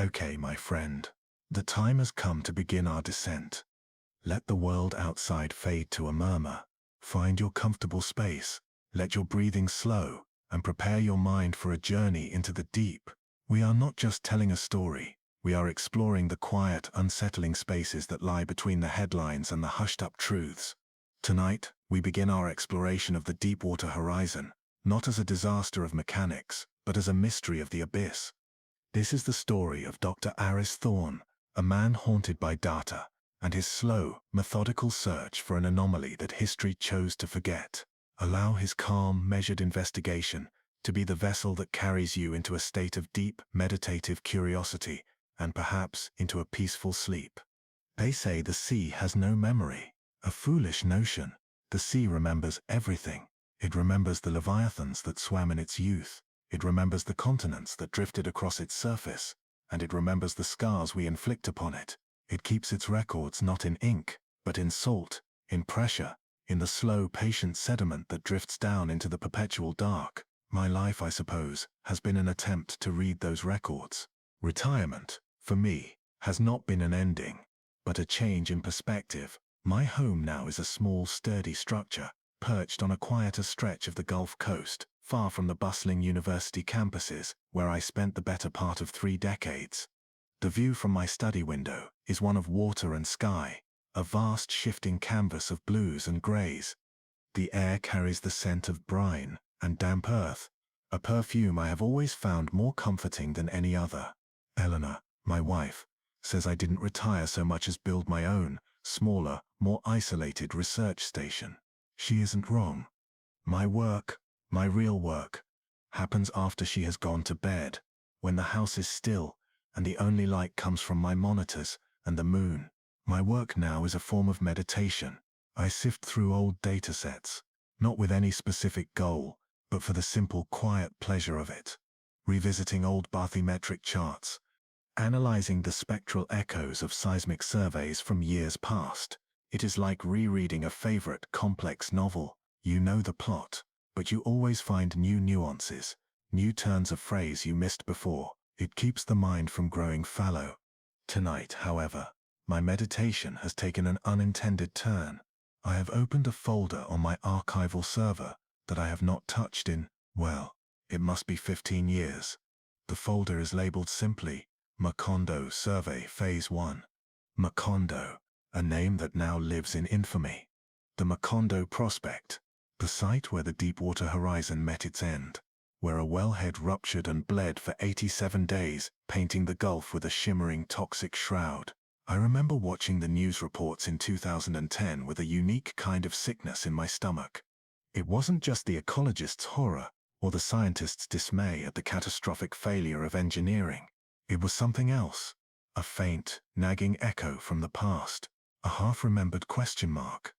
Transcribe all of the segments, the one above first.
Okay, my friend. The time has come to begin our descent. Let the world outside fade to a murmur. Find your comfortable space, let your breathing slow, and prepare your mind for a journey into the deep. We are not just telling a story, we are exploring the quiet, unsettling spaces that lie between the headlines and the hushed-up truths. Tonight, we begin our exploration of the Deepwater Horizon, not as a disaster of mechanics, but as a mystery of the abyss. This is the story of Dr. Aris Thorne, a man haunted by data, and his slow, methodical search for an anomaly that history chose to forget. Allow his calm, measured investigation to be the vessel that carries you into a state of deep, meditative curiosity, and perhaps into a peaceful sleep. They say the sea has no memory. A foolish notion. The sea remembers everything. It remembers the leviathans that swam in its youth. It remembers the continents that drifted across its surface. And it remembers the scars we inflict upon it. It keeps its records not in ink, but in salt, in pressure, in the slow, patient sediment that drifts down into the perpetual dark. My life, I suppose, has been an attempt to read those records. Retirement, for me, has not been an ending, but a change in perspective. My home now is a small, sturdy structure, perched on a quieter stretch of the Gulf Coast, far from the bustling university campuses, where I spent the better part of 3 decades. The view from my study window is one of water and sky, a vast shifting canvas of blues and grays. The air carries the scent of brine and damp earth, a perfume I have always found more comforting than any other. Eleanor, my wife, says I didn't retire so much as build my own, smaller, more isolated research station. She isn't wrong. My work, my real work, happens after she has gone to bed, when the house is still, and the only light comes from my monitors and the moon. My work now is a form of meditation. I sift through old data sets, not with any specific goal, but for the simple, quiet pleasure of it. Revisiting old bathymetric charts, analyzing the spectral echoes of seismic surveys from years past. It is like rereading a favorite, complex novel. You know the plot, but you always find new nuances, new turns of phrase you missed before. It keeps the mind from growing fallow. Tonight, however, my meditation has taken an unintended turn. I have opened a folder on my archival server that I have not touched in, well, it must be 15 years. The folder is labeled simply, Macondo Survey Phase 1. Macondo, a name that now lives in infamy. The Macondo Prospect, the site where the Deepwater Horizon met its end, where a wellhead ruptured and bled for 87 days, painting the Gulf with a shimmering toxic shroud. I remember watching the news reports in 2010 with a unique kind of sickness in my stomach. It wasn't just the ecologist's horror or the scientist's dismay at the catastrophic failure of engineering. It was something else, a faint, nagging echo from the past, a half-remembered question mark.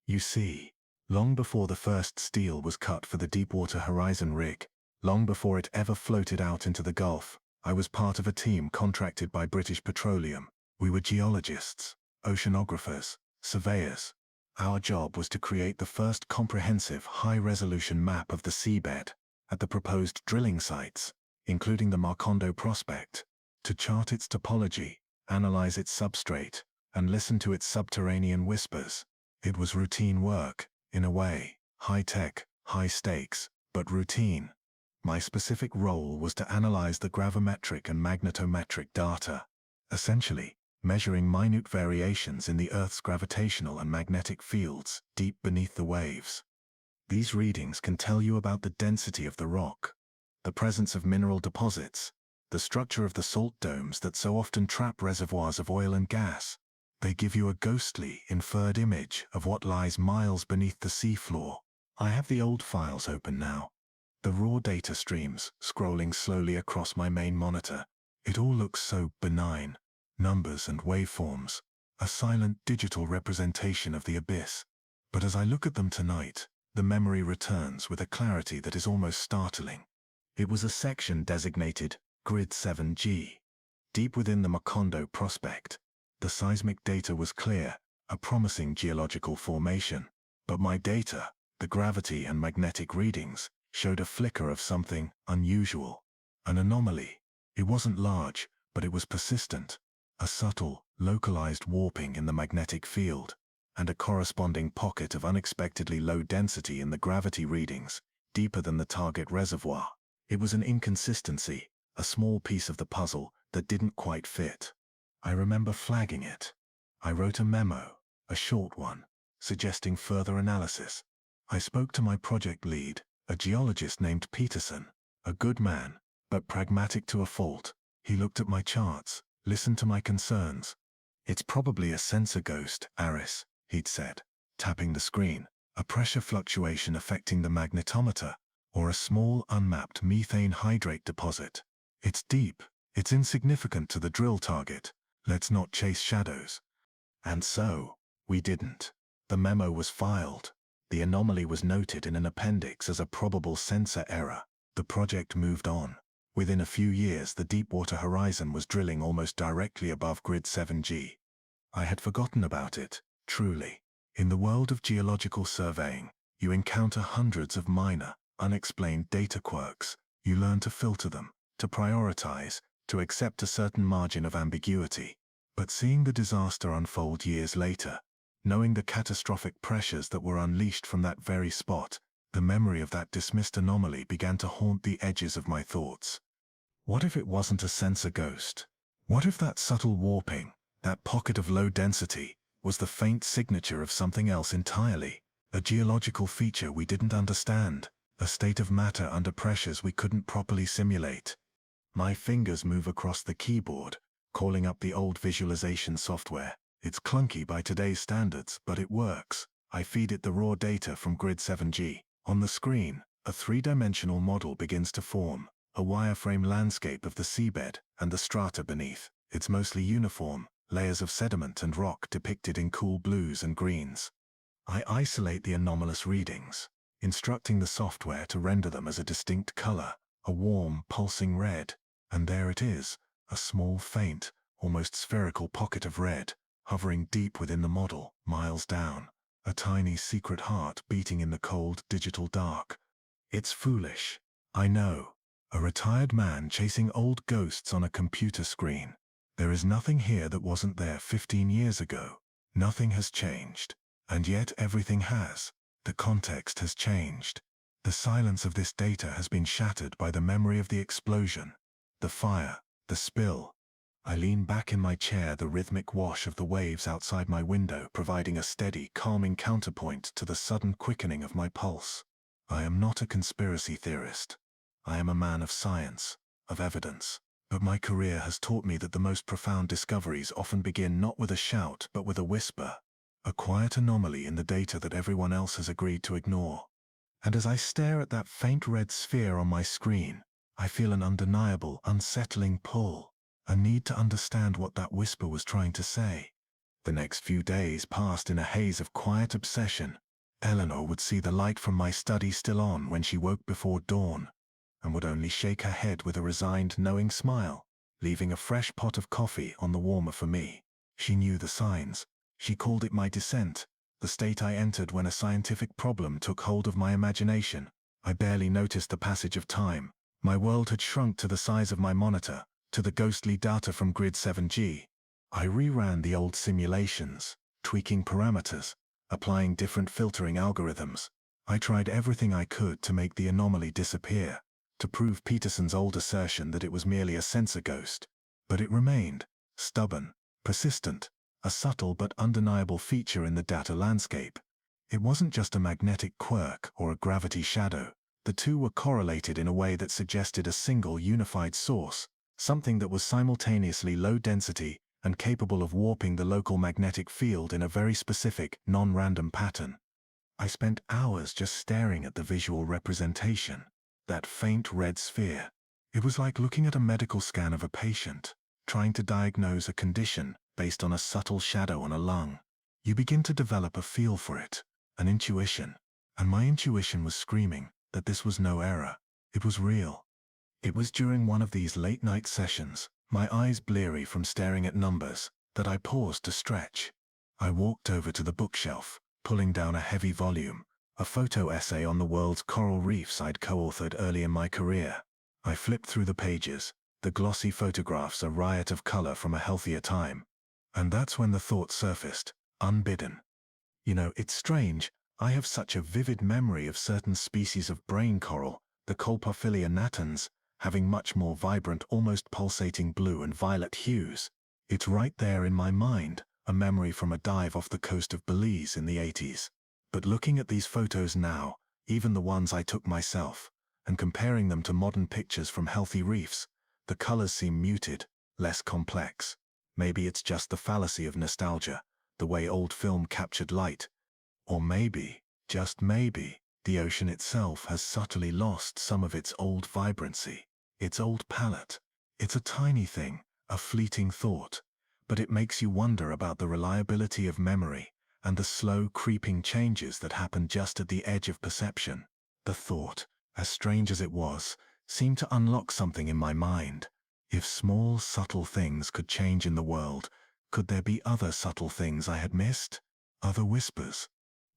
You see, long before the first steel was cut for the Deepwater Horizon rig, long before it ever floated out into the Gulf, I was part of a team contracted by British Petroleum. We were geologists, oceanographers, surveyors. Our job was to create the first comprehensive, high-resolution map of the seabed at the proposed drilling sites, including the Macondo Prospect, to chart its topology, analyze its substrate, and listen to its subterranean whispers. It was routine work, in a way, high-tech, high-stakes, but routine. My specific role was to analyze the gravimetric and magnetometric data, essentially, measuring minute variations in the Earth's gravitational and magnetic fields deep beneath the waves. These readings can tell you about the density of the rock, the presence of mineral deposits, the structure of the salt domes that so often trap reservoirs of oil and gas. They give you a ghostly, inferred image of what lies miles beneath the seafloor. I have the old files open now, the raw data streams scrolling slowly across my main monitor. It all looks so benign. Numbers and waveforms, a silent digital representation of the abyss. But as I look at them tonight, the memory returns with a clarity that is almost startling. It was a section designated Grid 7G. Deep within the Macondo Prospect, the seismic data was clear, a promising geological formation. But my data, the gravity and magnetic readings, showed a flicker of something unusual, an anomaly. It wasn't large, but it was persistent. A subtle, localized warping in the magnetic field, and a corresponding pocket of unexpectedly low density in the gravity readings, deeper than the target reservoir. It was an inconsistency, a small piece of the puzzle that didn't quite fit. I remember flagging it. I wrote a memo, a short one, suggesting further analysis. I spoke to my project lead, a geologist named Peterson, a good man, but pragmatic to a fault. He looked at my charts, listened to my concerns. "It's probably a sensor ghost, Aris," he'd said, tapping the screen, "a pressure fluctuation affecting the magnetometer, or a small unmapped methane hydrate deposit. It's deep, it's insignificant to the drill target. Let's not chase shadows." And so, we didn't. The memo was filed. The anomaly was noted in an appendix as a probable sensor error. The project moved on. Within a few years, the Deepwater Horizon was drilling almost directly above Grid 7G. I had forgotten about it, truly. In the world of geological surveying, you encounter hundreds of minor, unexplained data quirks. You learn to filter them, to prioritize, to accept a certain margin of ambiguity. But seeing the disaster unfold years later, knowing the catastrophic pressures that were unleashed from that very spot, the memory of that dismissed anomaly began to haunt the edges of my thoughts. What if it wasn't a sensor ghost? What if that subtle warping, that pocket of low density, was the faint signature of something else entirely? A geological feature we didn't understand, a state of matter under pressures we couldn't properly simulate. My fingers move across the keyboard, calling up the old visualization software. It's clunky by today's standards, but it works. I feed it the raw data from Grid 7G. On the screen, a three-dimensional model begins to form, a wireframe landscape of the seabed and the strata beneath. It's mostly uniform, layers of sediment and rock depicted in cool blues and greens. I isolate the anomalous readings, instructing the software to render them as a distinct color, a warm, pulsing red. And there it is, a small, faint, almost spherical pocket of red, hovering deep within the model, miles down. A tiny secret heart beating in the cold digital dark. It's foolish, I know. A retired man chasing old ghosts on a computer screen. There is nothing here that wasn't there 15 years ago. Nothing has changed. And yet everything has. The context has changed. The silence of this data has been shattered by the memory of the explosion, the fire, the spill. I lean back in my chair, the rhythmic wash of the waves outside my window providing a steady, calming counterpoint to the sudden quickening of my pulse. I am not a conspiracy theorist. I am a man of science, of evidence. But my career has taught me that the most profound discoveries often begin not with a shout but with a whisper, a quiet anomaly in the data that everyone else has agreed to ignore. And as I stare at that faint red sphere on my screen, I feel an undeniable, unsettling pull. A need to understand what that whisper was trying to say. The next few days passed in a haze of quiet obsession. Eleanor would see the light from my study still on when she woke before dawn, and would only shake her head with a resigned, knowing smile, leaving a fresh pot of coffee on the warmer for me. She knew the signs. She called it my descent, the state I entered when a scientific problem took hold of my imagination. I barely noticed the passage of time. My world had shrunk to the size of my monitor, to the ghostly data from Grid 7G. I reran the old simulations, tweaking parameters, applying different filtering algorithms. I tried everything I could to make the anomaly disappear, to prove Peterson's old assertion that it was merely a sensor ghost. But it remained, stubborn, persistent, a subtle but undeniable feature in the data landscape. It wasn't just a magnetic quirk or a gravity shadow. The two were correlated in a way that suggested a single unified source, something that was simultaneously low density and capable of warping the local magnetic field in a very specific, non-random pattern. I spent hours just staring at the visual representation, that faint red sphere. It was like looking at a medical scan of a patient, trying to diagnose a condition based on a subtle shadow on a lung. You begin to develop a feel for it, an intuition, and my intuition was screaming that this was no error. It was real. It was during one of these late-night sessions, my eyes bleary from staring at numbers, that I paused to stretch. I walked over to the bookshelf, pulling down a heavy volume, a photo essay on the world's coral reefs I'd co-authored early in my career. I flipped through the pages, the glossy photographs a riot of color from a healthier time. And that's when the thought surfaced, unbidden. It's strange, I have such a vivid memory of certain species of brain coral, the Colpophilia natans, having much more vibrant, almost pulsating blue and violet hues. It's right there in my mind, a memory from a dive off the coast of Belize in the 80s. But looking at these photos now, even the ones I took myself, and comparing them to modern pictures from healthy reefs, the colors seem muted, less complex. Maybe it's just the fallacy of nostalgia, the way old film captured light. Or maybe, just maybe, the ocean itself has subtly lost some of its old vibrancy, its old palette. It's a tiny thing, a fleeting thought, but it makes you wonder about the reliability of memory and the slow creeping changes that happen just at the edge of perception. The thought, as strange as it was, seemed to unlock something in my mind. If small, subtle things could change in the world, could there be other subtle things I had missed? Other whispers?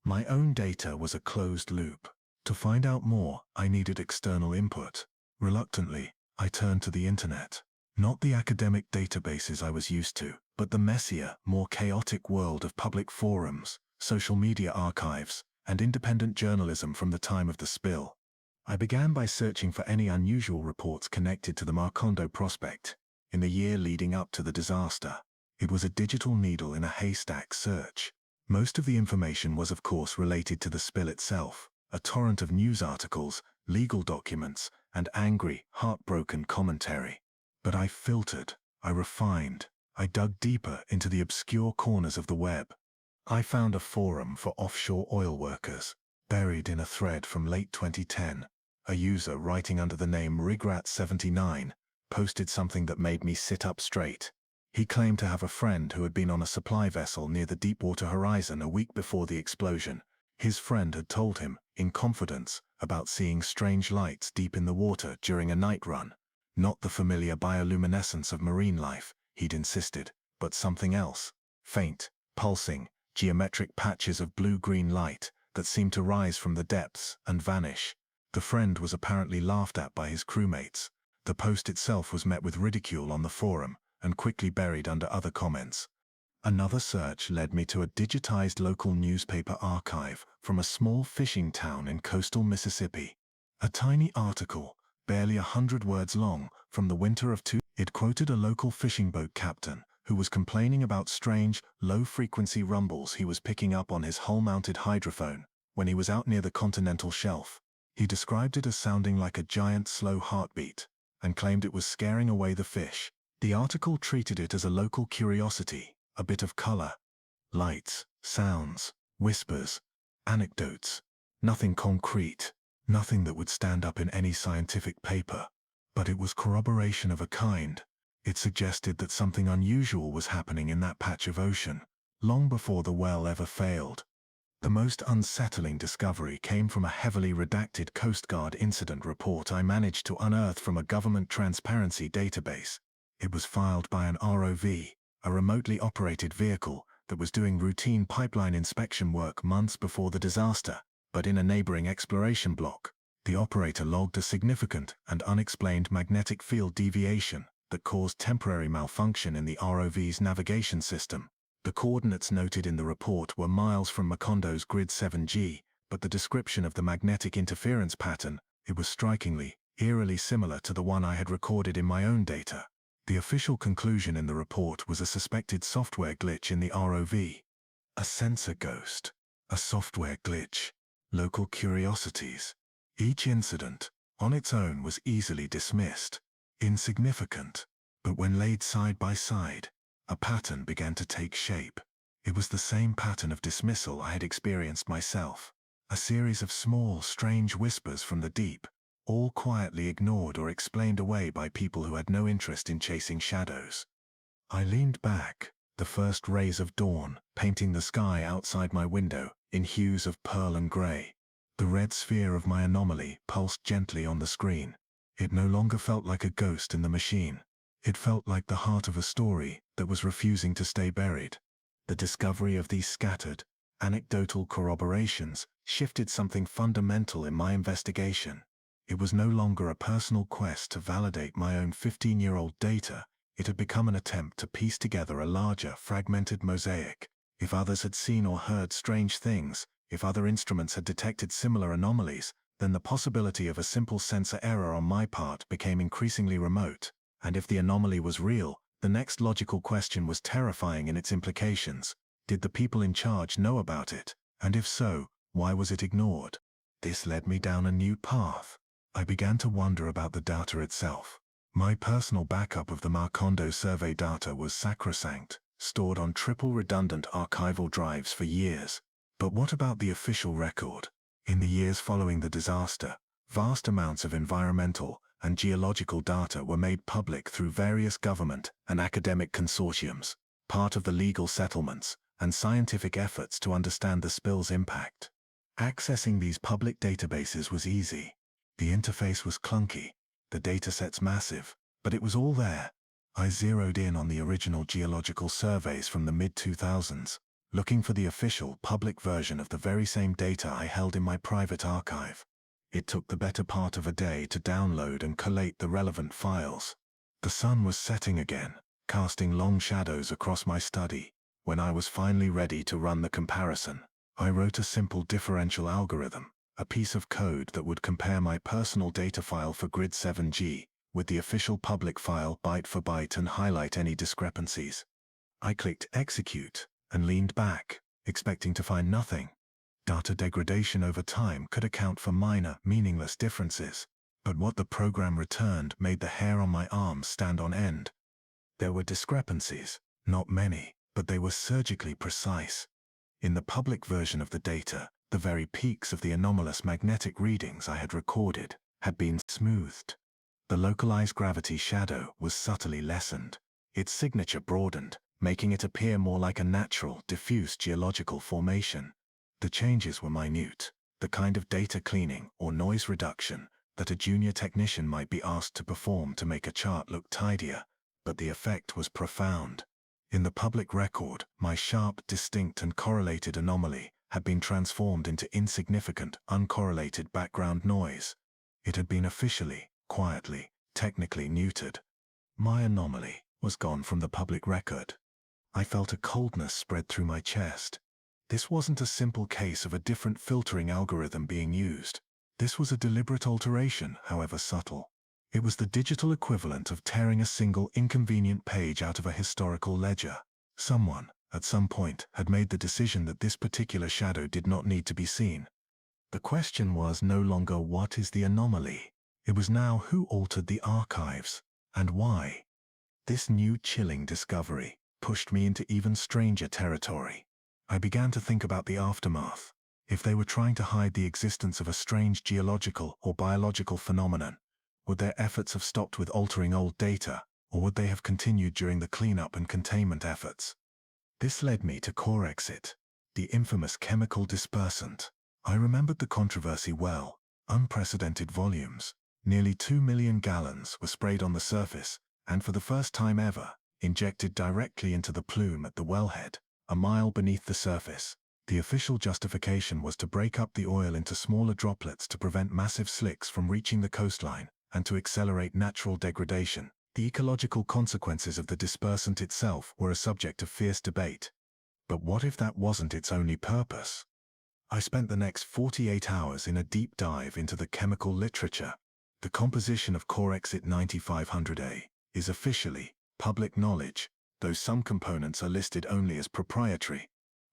My own data was a closed loop. To find out more, I needed external input. Reluctantly, I turned to the internet. Not the academic databases I was used to, but the messier, more chaotic world of public forums, social media archives, and independent journalism from the time of the spill. I began by searching for any unusual reports connected to the Macondo prospect in the year leading up to the disaster. It was a digital needle in a haystack search. Most of the information was of course related to the spill itself, a torrent of news articles, legal documents, and angry, heartbroken commentary. But I filtered, I refined, I dug deeper into the obscure corners of the web. I found a forum for offshore oil workers, buried in a thread from late 2010. A user writing under the name Rigrat79 posted something that made me sit up straight. He claimed to have a friend who had been on a supply vessel near the Deepwater Horizon a week before the explosion. His friend had told him, in confidence, about seeing strange lights deep in the water during a night run. Not the familiar bioluminescence of marine life, he'd insisted, but something else. Faint, pulsing, geometric patches of blue-green light that seemed to rise from the depths and vanish. The friend was apparently laughed at by his crewmates. The post itself was met with ridicule on the forum and quickly buried under other comments. Another search led me to a digitized local newspaper archive from a small fishing town in coastal Mississippi. A tiny article, barely 100 words long, from the winter of It quoted a local fishing boat captain who was complaining about strange, low-frequency rumbles he was picking up on his hull-mounted hydrophone when he was out near the continental shelf. He described it as sounding like a giant slow heartbeat, and claimed it was scaring away the fish. The article treated it as a local curiosity, a bit of color. Lights, sounds, whispers, anecdotes. Nothing concrete, nothing that would stand up in any scientific paper. But it was corroboration of a kind. It suggested that something unusual was happening in that patch of ocean, long before the well ever failed. The most unsettling discovery came from a heavily redacted Coast Guard incident report I managed to unearth from a government transparency database. It was filed by an ROV, a remotely operated vehicle that was doing routine pipeline inspection work months before the disaster, but in a neighboring exploration block. The operator logged a significant and unexplained magnetic field deviation that caused temporary malfunction in the ROV's navigation system. The coordinates noted in the report were miles from Macondo's Grid 7G, but the description of the magnetic interference pattern, it was strikingly, eerily similar to the one I had recorded in my own data. The official conclusion in the report was a suspected software glitch in the ROV. A sensor ghost. A software glitch. Local curiosities. Each incident, on its own, was easily dismissed. Insignificant. But when laid side by side, a pattern began to take shape. It was the same pattern of dismissal I had experienced myself. A series of small, strange whispers from the deep, all quietly ignored or explained away by people who had no interest in chasing shadows. I leaned back, the first rays of dawn painting the sky outside my window in hues of pearl and gray. The red sphere of my anomaly pulsed gently on the screen. It no longer felt like a ghost in the machine. It felt like the heart of a story that was refusing to stay buried. The discovery of these scattered, anecdotal corroborations shifted something fundamental in my investigation. It was no longer a personal quest to validate my own 15-year-old data. It had become an attempt to piece together a larger, fragmented mosaic. If others had seen or heard strange things, if other instruments had detected similar anomalies, then the possibility of a simple sensor error on my part became increasingly remote. And if the anomaly was real, the next logical question was terrifying in its implications. Did the people in charge know about it? And if so, why was it ignored? This led me down a new path. I began to wonder about the data itself. My personal backup of the Macondo survey data was sacrosanct, stored on triple redundant archival drives for years. But what about the official record? In the years following the disaster, vast amounts of environmental and geological data were made public through various government and academic consortiums, part of the legal settlements and scientific efforts to understand the spill's impact. Accessing these public databases was easy. The interface was clunky, the datasets massive, but it was all there. I zeroed in on the original geological surveys from the mid-2000s, looking for the official, public version of the very same data I held in my private archive. It took the better part of a day to download and collate the relevant files. The sun was setting again, casting long shadows across my study. When I was finally ready to run the comparison, I wrote a simple differential algorithm, a piece of code that would compare my personal data file for Grid 7G with the official public file byte for byte and highlight any discrepancies. I clicked execute and leaned back, expecting to find nothing. Data degradation over time could account for minor, meaningless differences, but what the program returned made the hair on my arms stand on end. There were discrepancies, not many, but they were surgically precise. In the public version of the data, the very peaks of the anomalous magnetic readings I had recorded had been smoothed. The localized gravity shadow was subtly lessened. Its signature broadened, making it appear more like a natural, diffuse geological formation. The changes were minute, the kind of data cleaning or noise reduction that a junior technician might be asked to perform to make a chart look tidier, but the effect was profound. In the public record, my sharp, distinct and correlated anomaly had been transformed into insignificant, uncorrelated background noise. It had been officially, quietly, technically neutered. My anomaly was gone from the public record. I felt a coldness spread through my chest. This wasn't a simple case of a different filtering algorithm being used. This was a deliberate alteration, however subtle. It was the digital equivalent of tearing a single inconvenient page out of a historical ledger. Someone, at some point, had made the decision that this particular shadow did not need to be seen. The question was no longer what is the anomaly. It was now who altered the archives, and why. This new chilling discovery pushed me into even stranger territory. I began to think about the aftermath. If they were trying to hide the existence of a strange geological or biological phenomenon, would their efforts have stopped with altering old data, or would they have continued during the cleanup and containment efforts? This led me to Corexit, the infamous chemical dispersant. I remembered the controversy well. Unprecedented volumes, nearly 2 million gallons, were sprayed on the surface, and for the first time ever, injected directly into the plume at the wellhead, a mile beneath the surface. The official justification was to break up the oil into smaller droplets to prevent massive slicks from reaching the coastline, and to accelerate natural degradation. The ecological consequences of the dispersant itself were a subject of fierce debate. But what if that wasn't its only purpose? I spent the next 48 hours in a deep dive into the chemical literature. The composition of Corexit 9500A is officially public knowledge, though some components are listed only as proprietary.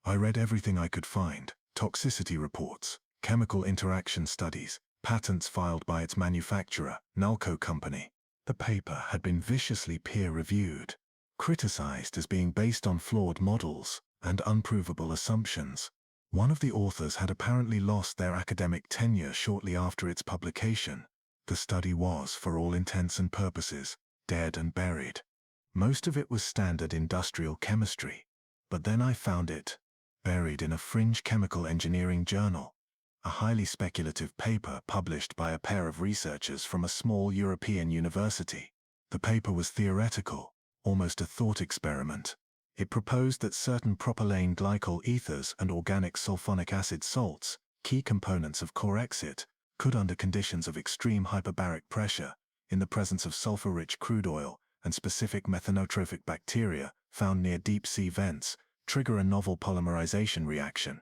I read everything I could find: toxicity reports, chemical interaction studies, patents filed by its manufacturer, Nalco Company. The paper had been viciously peer-reviewed, criticized as being based on flawed models and unprovable assumptions. One of the authors had apparently lost their academic tenure shortly after its publication. The study was, for all intents and purposes, dead and buried. Most of it was standard industrial chemistry, but then I found it buried in a fringe chemical engineering journal, a highly speculative paper published by a pair of researchers from a small European university. The paper was theoretical, almost a thought experiment. It proposed that certain propylene glycol ethers and organic sulfonic acid salts, key components of Corexit, could under conditions of extreme hyperbaric pressure, in the presence of sulfur-rich crude oil and specific methanotrophic bacteria found near deep-sea vents, trigger a novel polymerization reaction.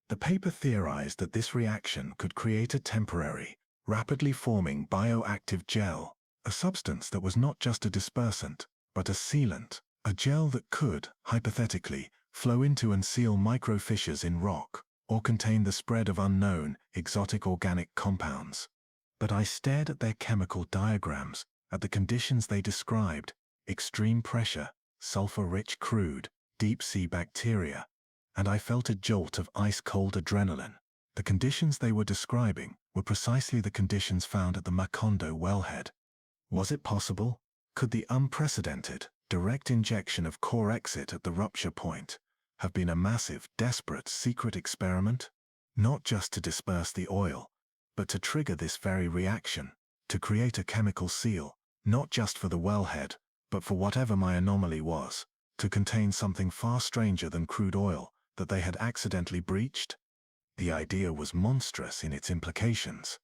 The paper theorized that this reaction could create a temporary, rapidly forming bioactive gel, a substance that was not just a dispersant, but a sealant, a gel that could, hypothetically, flow into and seal microfissures in rock, or contain the spread of unknown, exotic organic compounds. But I stared at their chemical diagrams, at the conditions they described: extreme pressure, sulfur-rich crude, deep-sea bacteria, and I felt a jolt of ice-cold adrenaline. The conditions they were describing were precisely the conditions found at the Macondo wellhead. Was it possible? Could the unprecedented, direct injection of core exit at the rupture point have been a massive, desperate, secret experiment? Not just to disperse the oil, but to trigger this very reaction, to create a chemical seal, not just for the wellhead, but for whatever my anomaly was, to contain something far stranger than crude oil that they had accidentally breached? The idea was monstrous in its implications.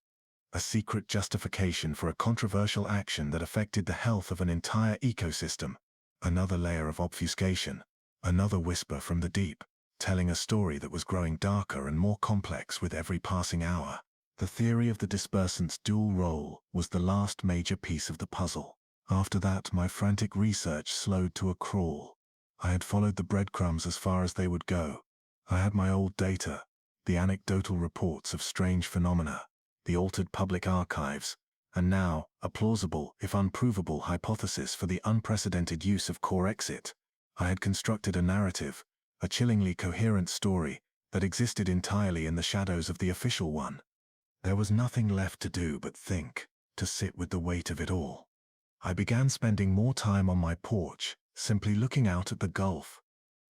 A secret justification for a controversial action that affected the health of an entire ecosystem. Another layer of obfuscation, another whisper from the deep, telling a story that was growing darker and more complex with every passing hour. The theory of the dispersant's dual role was the last major piece of the puzzle. After that, my frantic research slowed to a crawl. I had followed the breadcrumbs as far as they would go. I had my old data, the anecdotal reports of strange phenomena, the altered public archives, and now a plausible, if unprovable, hypothesis for the unprecedented use of core exit. I had constructed a narrative, a chillingly coherent story, that existed entirely in the shadows of the official one. There was nothing left to do but think, to sit with the weight of it all. I began spending more time on my porch, simply looking out at the Gulf.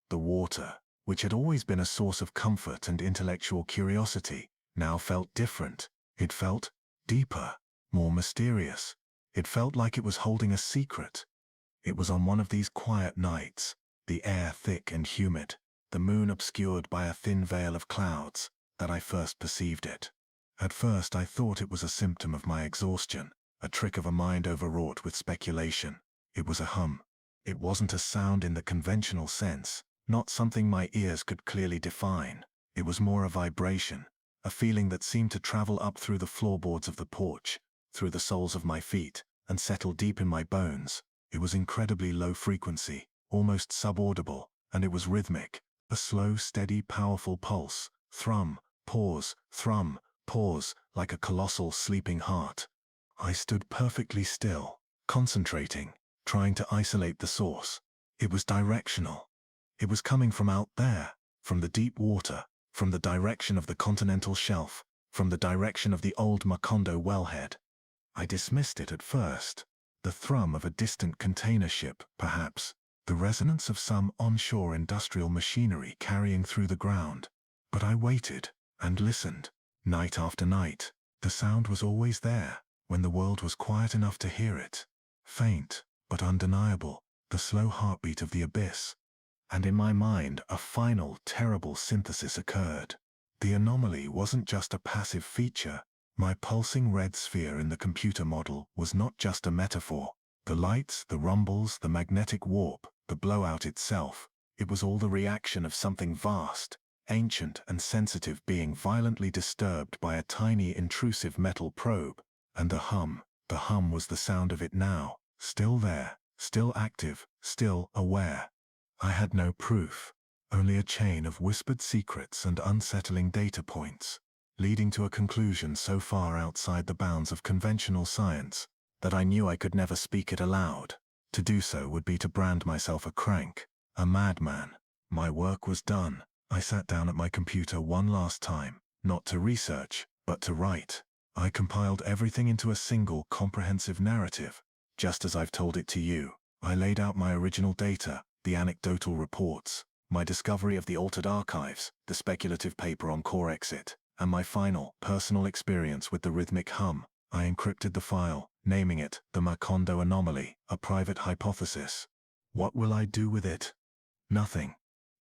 The water, which had always been a source of comfort and intellectual curiosity, now felt different. It felt deeper, more mysterious. It felt like it was holding a secret. It was on one of these quiet nights, the air thick and humid, the moon obscured by a thin veil of clouds, that I first perceived it. At first I thought it was a symptom of my exhaustion, a trick of a mind overwrought with speculation. It was a hum. It wasn't a sound in the conventional sense, not something my ears could clearly define. It was more a vibration, a feeling that seemed to travel up through the floorboards of the porch, through the soles of my feet, and settle deep in my bones. It was incredibly low frequency, almost subaudible, and it was rhythmic, a slow, steady, powerful pulse, thrum, pause, like a colossal sleeping heart. I stood perfectly still, concentrating, trying to isolate the source. It was directional. It was coming from out there, from the deep water, from the direction of the continental shelf, from the direction of the old Macondo wellhead. I dismissed it at first. The thrum of a distant container ship, perhaps, the resonance of some onshore industrial machinery carrying through the ground. But I waited and listened. Night after night, the sound was always there, when the world was quiet enough to hear it. Faint, but undeniable, the slow heartbeat of the abyss. And in my mind, a final, terrible synthesis occurred. The anomaly wasn't just a passive feature. My pulsing red sphere in the computer model was not just a metaphor. The lights, the rumbles, the magnetic warp, the blowout itself, it was all the reaction of something vast, ancient and sensitive being violently disturbed by a tiny intrusive metal probe. And the hum was the sound of it now, still there, still active, still aware. I had no proof, only a chain of whispered secrets and unsettling data points, leading to a conclusion so far outside the bounds of conventional science that I knew I could never speak it aloud. To do so would be to brand myself a crank, a madman. My work was done. I sat down at my computer one last time, not to research, but to write. I compiled everything into a single comprehensive narrative, just as I've told it to you. I laid out my original data, the anecdotal reports, my discovery of the altered archives, the speculative paper on core exit, and my final, personal experience with the rhythmic hum. I encrypted the file, naming it the Macondo anomaly, a private hypothesis. What will I do with it? Nothing.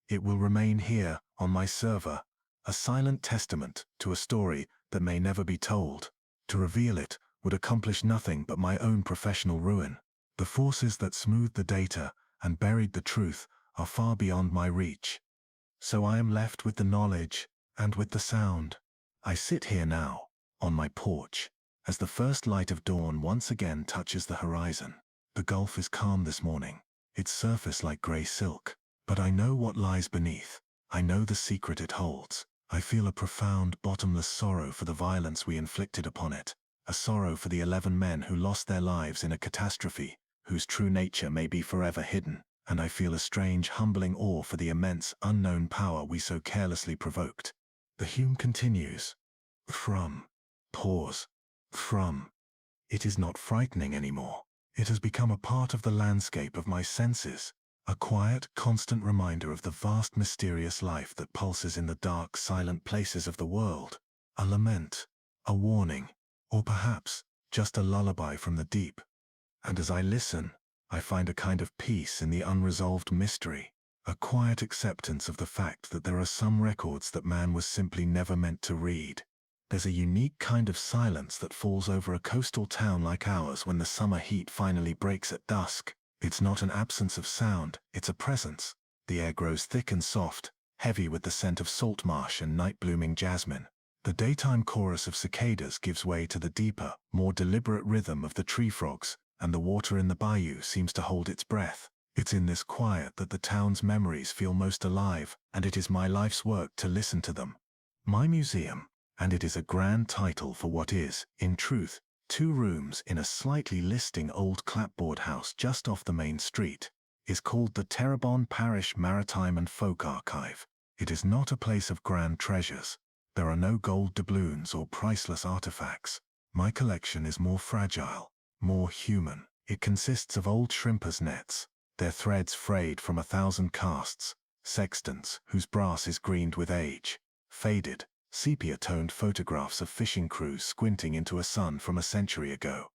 It will remain here, on my server, a silent testament to a story that may never be told. To reveal it would accomplish nothing but my own professional ruin. The forces that smoothed the data and buried the truth are far beyond my reach. So I am left with the knowledge and with the sound. I sit here now, on my porch, as the first light of dawn once again touches the horizon. The Gulf is calm this morning, its surface like grey silk. But I know what lies beneath. I know the secret it holds. I feel a profound, bottomless sorrow for the violence we inflicted upon it. A sorrow for the 11 men who lost their lives in a catastrophe, whose true nature may be forever hidden. And I feel a strange, humbling awe for the immense, unknown power we so carelessly provoked. The Hume continues. Pause. It is not frightening anymore. It has become a part of the landscape of my senses. A quiet, constant reminder of the vast, mysterious life that pulses in the dark, silent places of the world. A lament, a warning, or perhaps just a lullaby from the deep. And as I listen, I find a kind of peace in the unresolved mystery, a quiet acceptance of the fact that there are some records that man was simply never meant to read. There's a unique kind of silence that falls over a coastal town like ours when the summer heat finally breaks at dusk. It's not an absence of sound, it's a presence. The air grows thick and soft, heavy with the scent of salt marsh and night-blooming jasmine. The daytime chorus of cicadas gives way to the deeper, more deliberate rhythm of the tree frogs, and the water in the bayou seems to hold its breath. It's in this quiet that the town's memories feel most alive, and it is my life's work to listen to them. My museum, and it is a grand title for what is, in truth, 2 rooms in a slightly listing old clapboard house just off the main street, is called the Terrebonne Parish Maritime and Folk Archive. It is not a place of grand treasures. There are no gold doubloons or priceless artifacts. My collection is more fragile, more human. It consists of old shrimpers' nets, their threads frayed from 1,000 casts, sextants whose brass is greened with age, faded, sepia-toned photographs of fishing crews squinting into a sun from a century ago.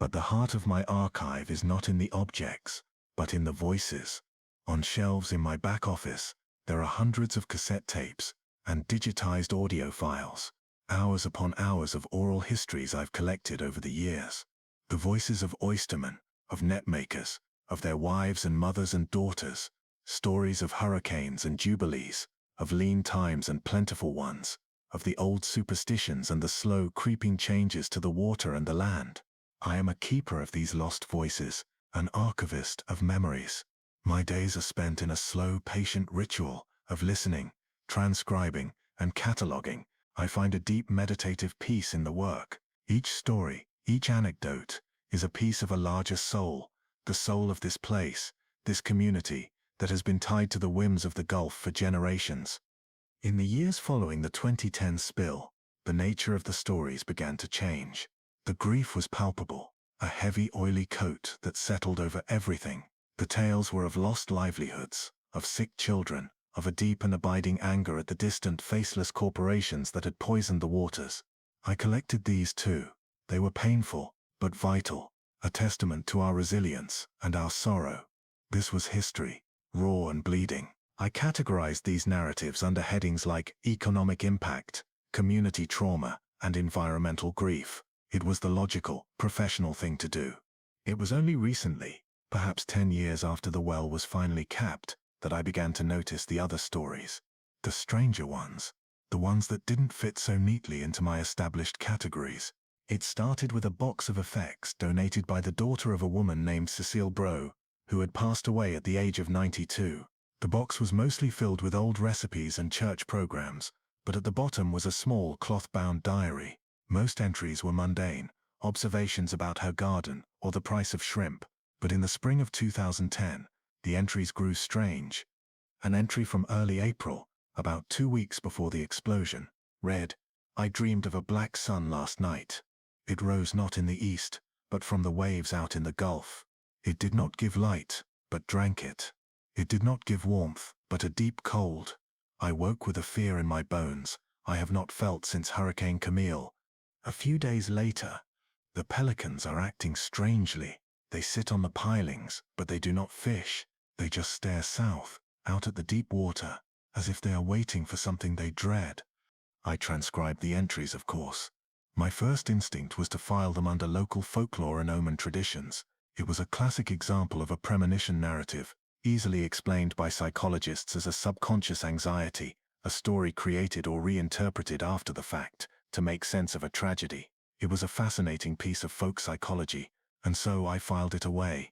But the heart of my archive is not in the objects, but in the voices. On shelves in my back office, there are hundreds of cassette tapes and digitized audio files, hours upon hours of oral histories I've collected over the years. The voices of oystermen, of net makers, of their wives and mothers and daughters, stories of hurricanes and jubilees, of lean times and plentiful ones, of the old superstitions and the slow creeping changes to the water and the land. I am a keeper of these lost voices, an archivist of memories. My days are spent in a slow, patient ritual of listening, transcribing, and cataloging. I find a deep meditative peace in the work. Each story, each anecdote, is a piece of a larger soul, the soul of this place, this community, that has been tied to the whims of the Gulf for generations. In the years following the 2010 spill, the nature of the stories began to change. The grief was palpable, a heavy, oily coat that settled over everything. The tales were of lost livelihoods, of sick children, of a deep and abiding anger at the distant, faceless corporations that had poisoned the waters. I collected these too. They were painful, but vital, a testament to our resilience and our sorrow. This was history, raw and bleeding. I categorized these narratives under headings like economic impact, community trauma, and environmental grief. It was the logical, professional thing to do. It was only recently, perhaps 10 years after the well was finally capped, that I began to notice the other stories. The stranger ones. The ones that didn't fit so neatly into my established categories. It started with a box of effects donated by the daughter of a woman named Cecile Bro, who had passed away at the age of 92. The box was mostly filled with old recipes and church programs, but at the bottom was a small cloth-bound diary. Most entries were mundane, observations about her garden or the price of shrimp, but in the spring of 2010, the entries grew strange. An entry from early April, about 2 weeks before the explosion, read, "I dreamed of a black sun last night. It rose not in the east, but from the waves out in the Gulf. It did not give light, but drank it. It did not give warmth, but a deep cold. I woke with a fear in my bones I have not felt since Hurricane Camille." A few days later, "The pelicans are acting strangely. They sit on the pilings, but they do not fish. They just stare south, out at the deep water, as if they are waiting for something they dread." I transcribed the entries, of course. My first instinct was to file them under local folklore and omen traditions. It was a classic example of a premonition narrative, easily explained by psychologists as a subconscious anxiety, a story created or reinterpreted after the fact to make sense of a tragedy. It was a fascinating piece of folk psychology, and so I filed it away.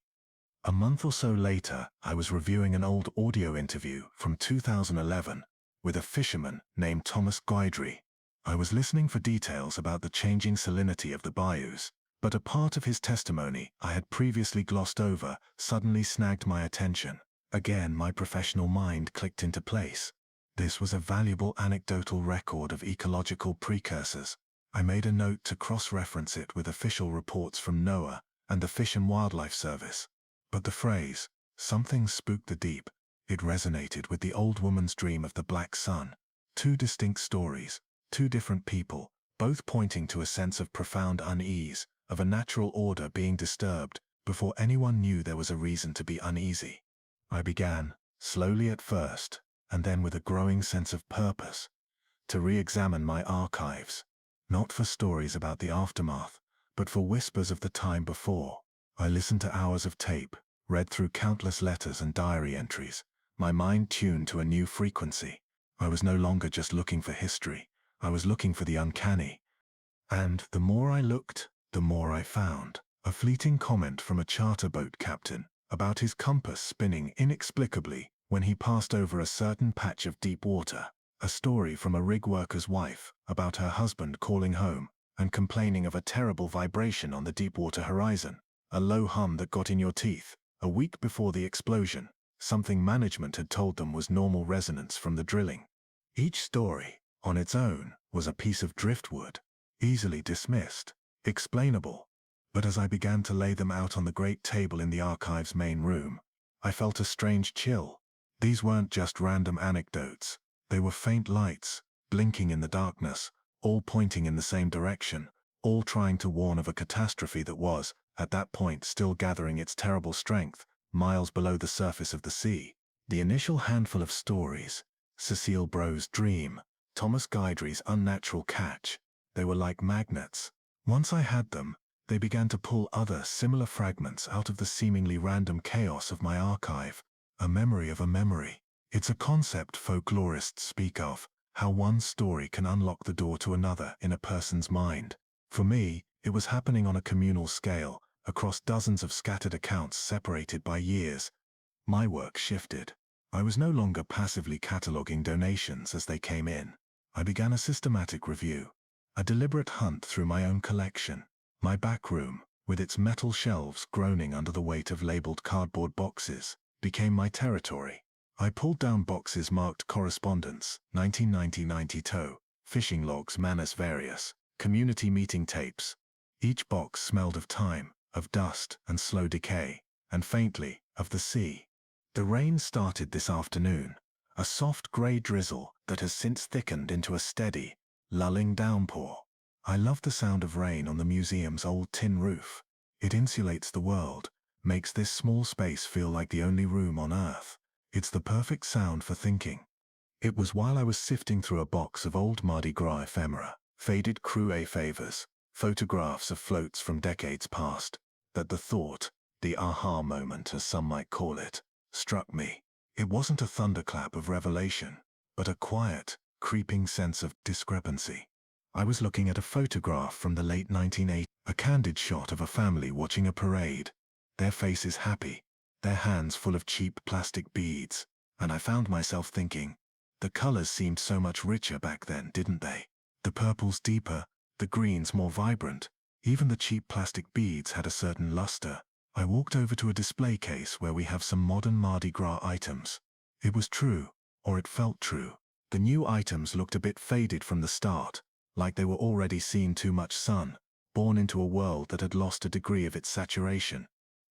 A month or so later, I was reviewing an old audio interview from 2011 with a fisherman named Thomas Guidry. I was listening for details about the changing salinity of the bayous, but a part of his testimony I had previously glossed over suddenly snagged my attention. Again, my professional mind clicked into place. This was a valuable anecdotal record of ecological precursors. I made a note to cross-reference it with official reports from NOAA and the Fish and Wildlife Service. But the phrase, "something spooked the deep," it resonated with the old woman's dream of the black sun. Two distinct stories, two different people, both pointing to a sense of profound unease, of a natural order being disturbed, before anyone knew there was a reason to be uneasy. I began, slowly at first, and then with a growing sense of purpose, to re-examine my archives, not for stories about the aftermath, but for whispers of the time before. I listened to hours of tape, read through countless letters and diary entries, my mind tuned to a new frequency. I was no longer just looking for history, I was looking for the uncanny. And the more I looked, the more I found. A fleeting comment from a charter boat captain about his compass spinning inexplicably when he passed over a certain patch of deep water. A story from a rig worker's wife about her husband calling home and complaining of a terrible vibration on the Deepwater Horizon. A low hum that got in your teeth. A week before the explosion, something management had told them was normal resonance from the drilling. Each story, on its own, was a piece of driftwood, easily dismissed, explainable. But as I began to lay them out on the great table in the archive's main room, I felt a strange chill. These weren't just random anecdotes. They were faint lights, blinking in the darkness, all pointing in the same direction, all trying to warn of a catastrophe that was, at that point, still gathering its terrible strength, miles below the surface of the sea. The initial handful of stories, Cecile Bro's dream, Thomas Guidry's unnatural catch, they were like magnets. Once I had them, they began to pull other similar fragments out of the seemingly random chaos of my archive. A memory of a memory. It's a concept folklorists speak of, how one story can unlock the door to another in a person's mind. For me, it was happening on a communal scale, across dozens of scattered accounts separated by years. My work shifted. I was no longer passively cataloging donations as they came in. I began a systematic review, a deliberate hunt through my own collection. My back room, with its metal shelves groaning under the weight of labeled cardboard boxes, became my territory. I pulled down boxes marked correspondence, 1990-92, fishing logs, manus various, community meeting tapes. Each box smelled of time, of dust and slow decay, and faintly, of the sea. The rain started this afternoon, a soft grey drizzle that has since thickened into a steady, lulling downpour. I love the sound of rain on the museum's old tin roof. It insulates the world, makes this small space feel like the only room on Earth. It's the perfect sound for thinking. It was while I was sifting through a box of old Mardi Gras ephemera, faded Cruet favors, photographs of floats from decades past, that the thought, the aha moment as some might call it, struck me. It wasn't a thunderclap of revelation, but a quiet, creeping sense of discrepancy. I was looking at a photograph from the late 1980s, a candid shot of a family watching a parade, their faces happy, their hands full of cheap plastic beads, and I found myself thinking, the colors seemed so much richer back then, didn't they? The purples deeper, the greens more vibrant. Even the cheap plastic beads had a certain luster. I walked over to a display case where we have some modern Mardi Gras items. It was true, or it felt true. The new items looked a bit faded from the start, like they were already seen too much sun, born into a world that had lost a degree of its saturation.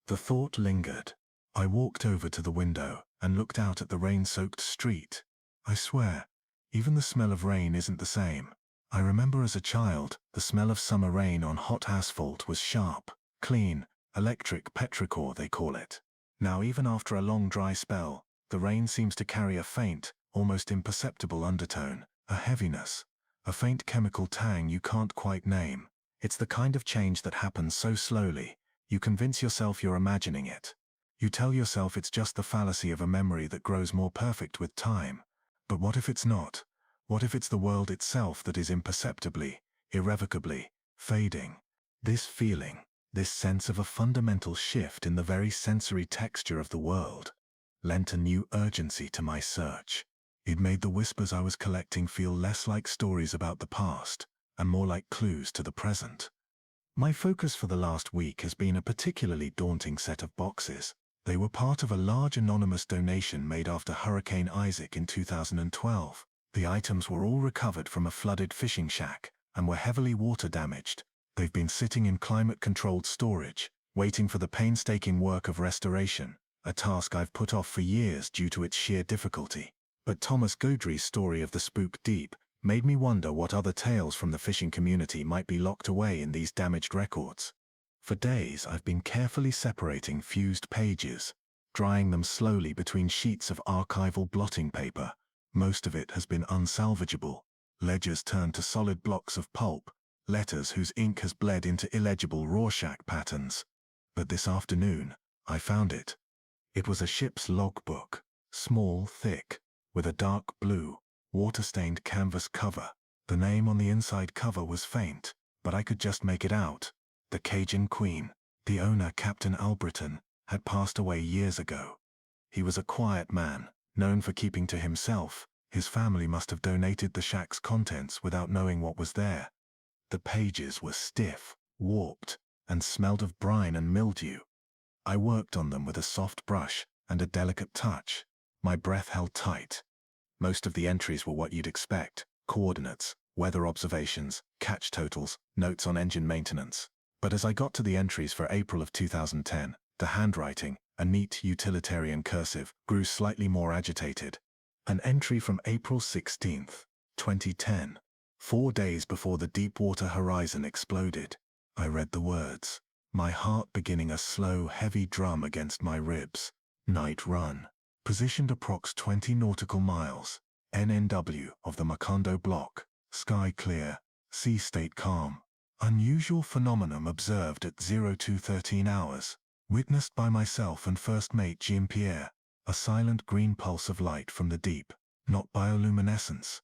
The thought lingered. I walked over to the window and looked out at the rain-soaked street. I swear, even the smell of rain isn't the same. I remember as a child, the smell of summer rain on hot asphalt was sharp, clean, electric petrichor they call it. Now even after a long dry spell, the rain seems to carry a faint, almost imperceptible undertone, a heaviness, A faint chemical tang you can't quite name. It's the kind of change that happens so slowly, you convince yourself you're imagining it. You tell yourself it's just the fallacy of a memory that grows more perfect with time. But what if it's not? What if it's the world itself that is imperceptibly, irrevocably, fading? This feeling, this sense of a fundamental shift in the very sensory texture of the world, lent a new urgency to my search. It made the whispers I was collecting feel less like stories about the past, and more like clues to the present. My focus for the last week has been a particularly daunting set of boxes. They were part of a large anonymous donation made after Hurricane Isaac in 2012. The items were all recovered from a flooded fishing shack, and were heavily water damaged. They've been sitting in climate-controlled storage, waiting for the painstaking work of restoration, a task I've put off for years due to its sheer difficulty. But Thomas Gaudry's story of the spook deep made me wonder what other tales from the fishing community might be locked away in these damaged records. For days I've been carefully separating fused pages, drying them slowly between sheets of archival blotting paper. Most of it has been unsalvageable. Ledgers turned to solid blocks of pulp, letters whose ink has bled into illegible Rorschach patterns. But this afternoon, I found it. It was a ship's logbook, small, thick, with a dark blue, water-stained canvas cover. The name on the inside cover was faint, but I could just make it out. The Cajun Queen. The owner, Captain Albritton, had passed away years ago. He was a quiet man, known for keeping to himself. His family must have donated the shack's contents without knowing what was there. The pages were stiff, warped, and smelled of brine and mildew. I worked on them with a soft brush and a delicate touch. My breath held tight. Most of the entries were what you'd expect: coordinates, weather observations, catch totals, notes on engine maintenance. But as I got to the entries for April of 2010, the handwriting, a neat utilitarian cursive, grew slightly more agitated. An entry from April 16, 2010, 4 days before the Deepwater Horizon exploded. I read the words, my heart beginning a slow, heavy drum against my ribs. Night run. Positioned approx 20 nautical miles. NNW of the Macondo block. Sky clear. Sea state calm. Unusual phenomenon observed at 02:13 hours. Witnessed by myself and first mate Jean-Pierre. A silent green pulse of light from the deep. Not bioluminescence.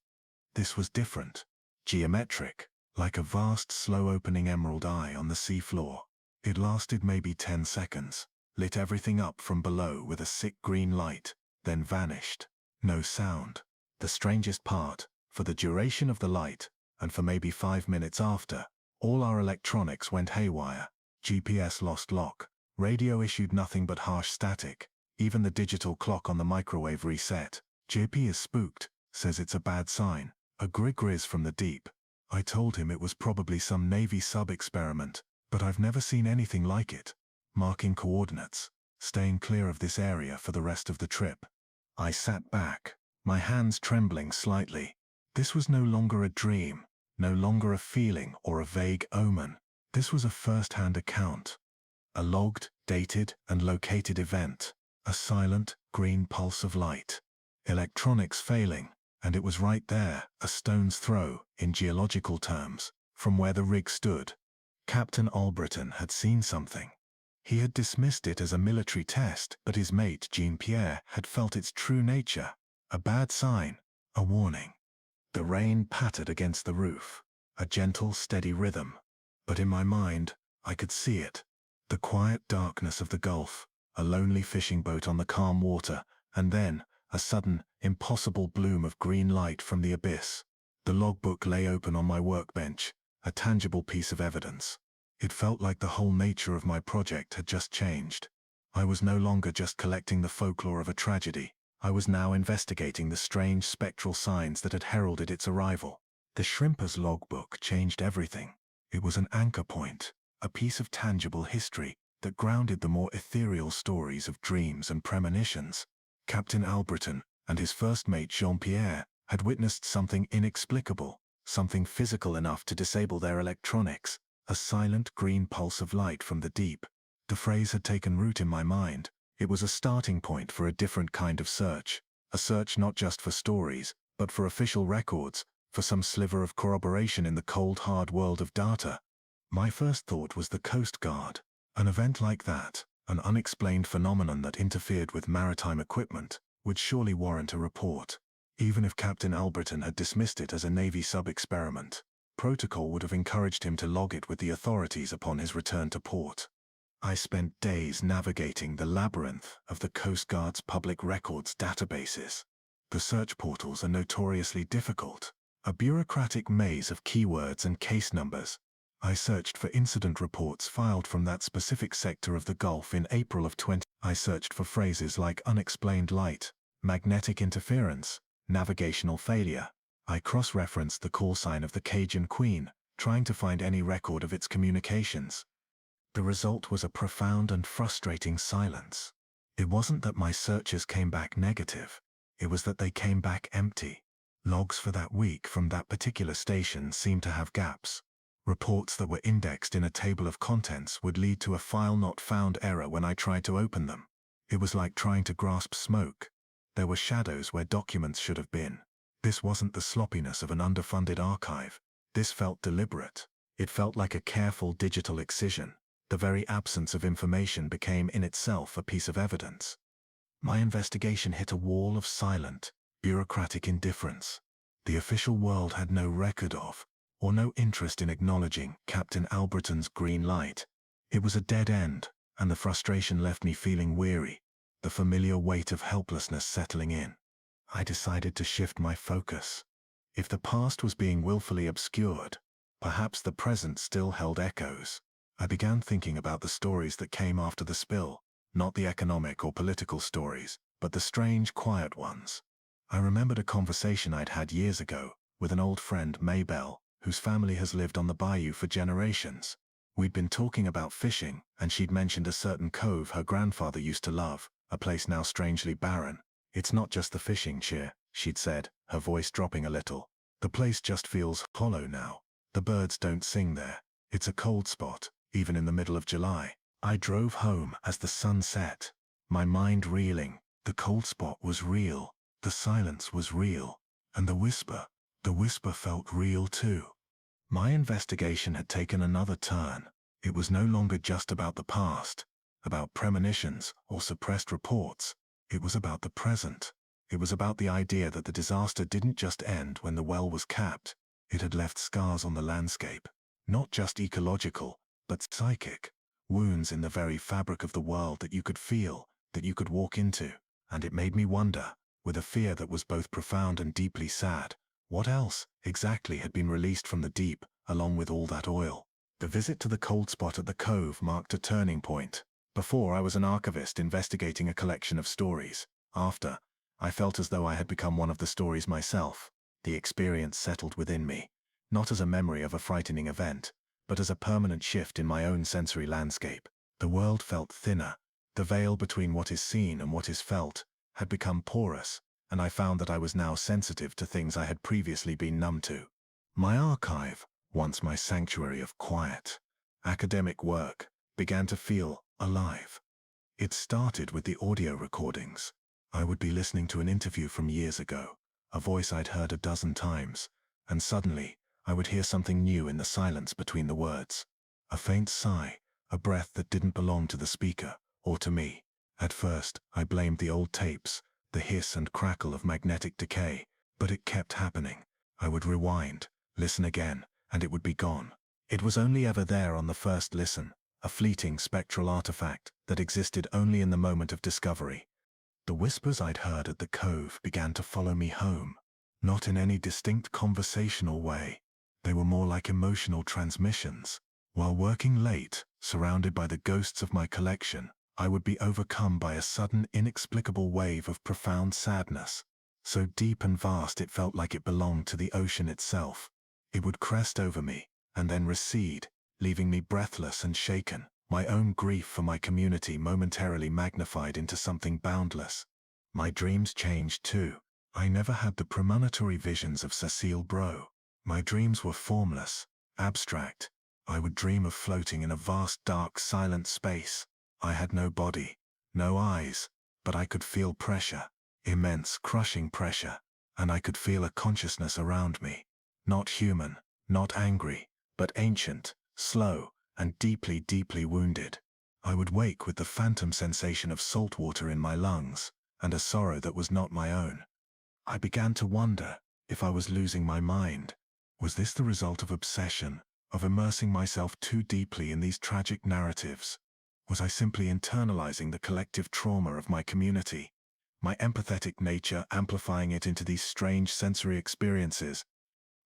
This was different. Geometric. Like a vast, slow-opening emerald eye on the seafloor. It lasted maybe 10 seconds. Lit everything up from below with a sick green light, then vanished. No sound. The strangest part, for the duration of the light, and for maybe 5 minutes after, all our electronics went haywire. GPS lost lock. Radio issued nothing but harsh static. Even the digital clock on the microwave reset. JP is spooked, says it's a bad sign. A grizz from the deep. I told him it was probably some Navy sub-experiment, but I've never seen anything like it. Marking coordinates, staying clear of this area for the rest of the trip. I sat back, my hands trembling slightly. This was no longer a dream, no longer a feeling or a vague omen. This was a first-hand account. A logged, dated, and located event. A silent, green pulse of light. Electronics failing, and it was right there, a stone's throw, in geological terms, from where the rig stood. Captain Albritton had seen something. He had dismissed it as a military test, but his mate, Jean-Pierre, had felt its true nature. A bad sign, a warning. The rain pattered against the roof, a gentle, steady rhythm. But in my mind, I could see it. The quiet darkness of the Gulf, a lonely fishing boat on the calm water, and then, a sudden, impossible bloom of green light from the abyss. The logbook lay open on my workbench, a tangible piece of evidence. It felt like the whole nature of my project had just changed. I was no longer just collecting the folklore of a tragedy. I was now investigating the strange spectral signs that had heralded its arrival. The Shrimper's logbook changed everything. It was an anchor point, a piece of tangible history that grounded the more ethereal stories of dreams and premonitions. Captain Albritton and his first mate Jean-Pierre had witnessed something inexplicable, something physical enough to disable their electronics. A silent green pulse of light from the deep. The phrase had taken root in my mind. It was a starting point for a different kind of search. A search not just for stories, but for official records, for some sliver of corroboration in the cold, hard world of data. My first thought was the Coast Guard. An event like that, an unexplained phenomenon that interfered with maritime equipment, would surely warrant a report. Even if Captain Alberton had dismissed it as a Navy sub-experiment, protocol would have encouraged him to log it with the authorities upon his return to port. I spent days navigating the labyrinth of the Coast Guard's public records databases. The search portals are notoriously difficult, a bureaucratic maze of keywords and case numbers. I searched for incident reports filed from that specific sector of the Gulf in April of 20. I searched for phrases like unexplained light, magnetic interference, navigational failure. I cross-referenced the call sign of the Cajun Queen, trying to find any record of its communications. The result was a profound and frustrating silence. It wasn't that my searches came back negative, it was that they came back empty. Logs for that week from that particular station seemed to have gaps. Reports that were indexed in a table of contents would lead to a file not found error when I tried to open them. It was like trying to grasp smoke. There were shadows where documents should have been. This wasn't the sloppiness of an underfunded archive. This felt deliberate. It felt like a careful digital excision. The very absence of information became in itself a piece of evidence. My investigation hit a wall of silent, bureaucratic indifference. The official world had no record of, or no interest in acknowledging, Captain Alberton's green light. It was a dead end, and the frustration left me feeling weary, the familiar weight of helplessness settling in. I decided to shift my focus. If the past was being willfully obscured, perhaps the present still held echoes. I began thinking about the stories that came after the spill, not the economic or political stories, but the strange, quiet ones. I remembered a conversation I'd had years ago with an old friend, Maybelle, whose family has lived on the bayou for generations. We'd been talking about fishing, and she'd mentioned a certain cove her grandfather used to love, a place now strangely barren. It's not just the fishing, cheer, she'd said, her voice dropping a little. The place just feels hollow now. The birds don't sing there. It's a cold spot, even in the middle of July. I drove home as the sun set, my mind reeling. The cold spot was real, the silence was real, and the whisper felt real too. My investigation had taken another turn. It was no longer just about the past, about premonitions or suppressed reports. It was about the present. It was about the idea that the disaster didn't just end when the well was capped. It had left scars on the landscape, not just ecological, but psychic. Wounds in the very fabric of the world that you could feel, that you could walk into. And it made me wonder, with a fear that was both profound and deeply sad, what else, exactly, had been released from the deep, along with all that oil? The visit to the cold spot at the cove marked a turning point. Before, I was an archivist investigating a collection of stories. After, I felt as though I had become one of the stories myself. The experience settled within me, not as a memory of a frightening event, but as a permanent shift in my own sensory landscape. The world felt thinner. The veil between what is seen and what is felt had become porous, and I found that I was now sensitive to things I had previously been numb to. My archive, once my sanctuary of quiet, academic work, began to feel alive. It started with the audio recordings. I would be listening to an interview from years ago, a voice I'd heard a dozen times, and suddenly I would hear something new in the silence between the words. A faint sigh, a breath that didn't belong to the speaker, or to me. At first, I blamed the old tapes, the hiss and crackle of magnetic decay, but it kept happening. I would rewind, listen again, and it would be gone. It was only ever there on the first listen, a fleeting spectral artifact that existed only in the moment of discovery. The whispers I'd heard at the cove began to follow me home, not in any distinct conversational way. They were more like emotional transmissions. While working late, surrounded by the ghosts of my collection, I would be overcome by a sudden, inexplicable wave of profound sadness, so deep and vast it felt like it belonged to the ocean itself. It would crest over me, and then recede, leaving me breathless and shaken, my own grief for my community momentarily magnified into something boundless. My dreams changed too. I never had the premonitory visions of Cecile Bro. My dreams were formless, abstract. I would dream of floating in a vast, dark, silent space. I had no body, no eyes, but I could feel pressure, immense, crushing pressure, and I could feel a consciousness around me. Not human, not angry, but ancient, slow, and deeply, deeply wounded. I would wake with the phantom sensation of salt water in my lungs, and a sorrow that was not my own. I began to wonder if I was losing my mind. Was this the result of obsession, of immersing myself too deeply in these tragic narratives? Was I simply internalizing the collective trauma of my community, my empathetic nature amplifying it into these strange sensory experiences?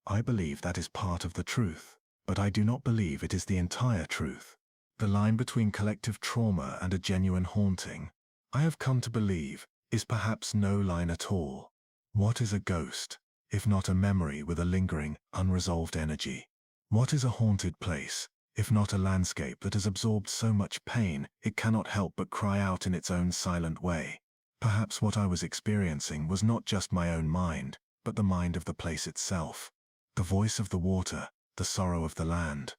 I believe that is part of the truth, but I do not believe it is the entire truth. The line between collective trauma and a genuine haunting, I have come to believe, is perhaps no line at all. What is a ghost, if not a memory with a lingering, unresolved energy? What is a haunted place, if not a landscape that has absorbed so much pain it cannot help but cry out in its own silent way? Perhaps what I was experiencing was not just my own mind, but the mind of the place itself. The voice of the water, the sorrow of the land.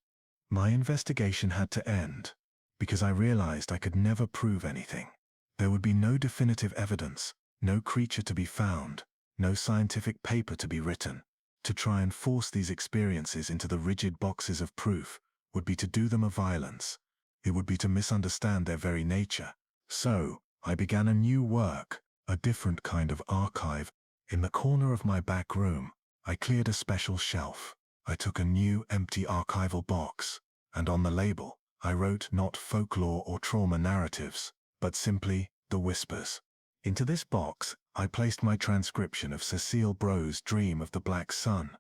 My investigation had to end, because I realized I could never prove anything. There would be no definitive evidence, no creature to be found, no scientific paper to be written. To try and force these experiences into the rigid boxes of proof would be to do them a violence. It would be to misunderstand their very nature. So, I began a new work, a different kind of archive. In the corner of my back room, I cleared a special shelf. I took a new, empty archival box, and on the label, I wrote not folklore or trauma narratives, but simply the whispers. Into this box, I placed my transcription of Cecile Bro's Dream of the Black Sun.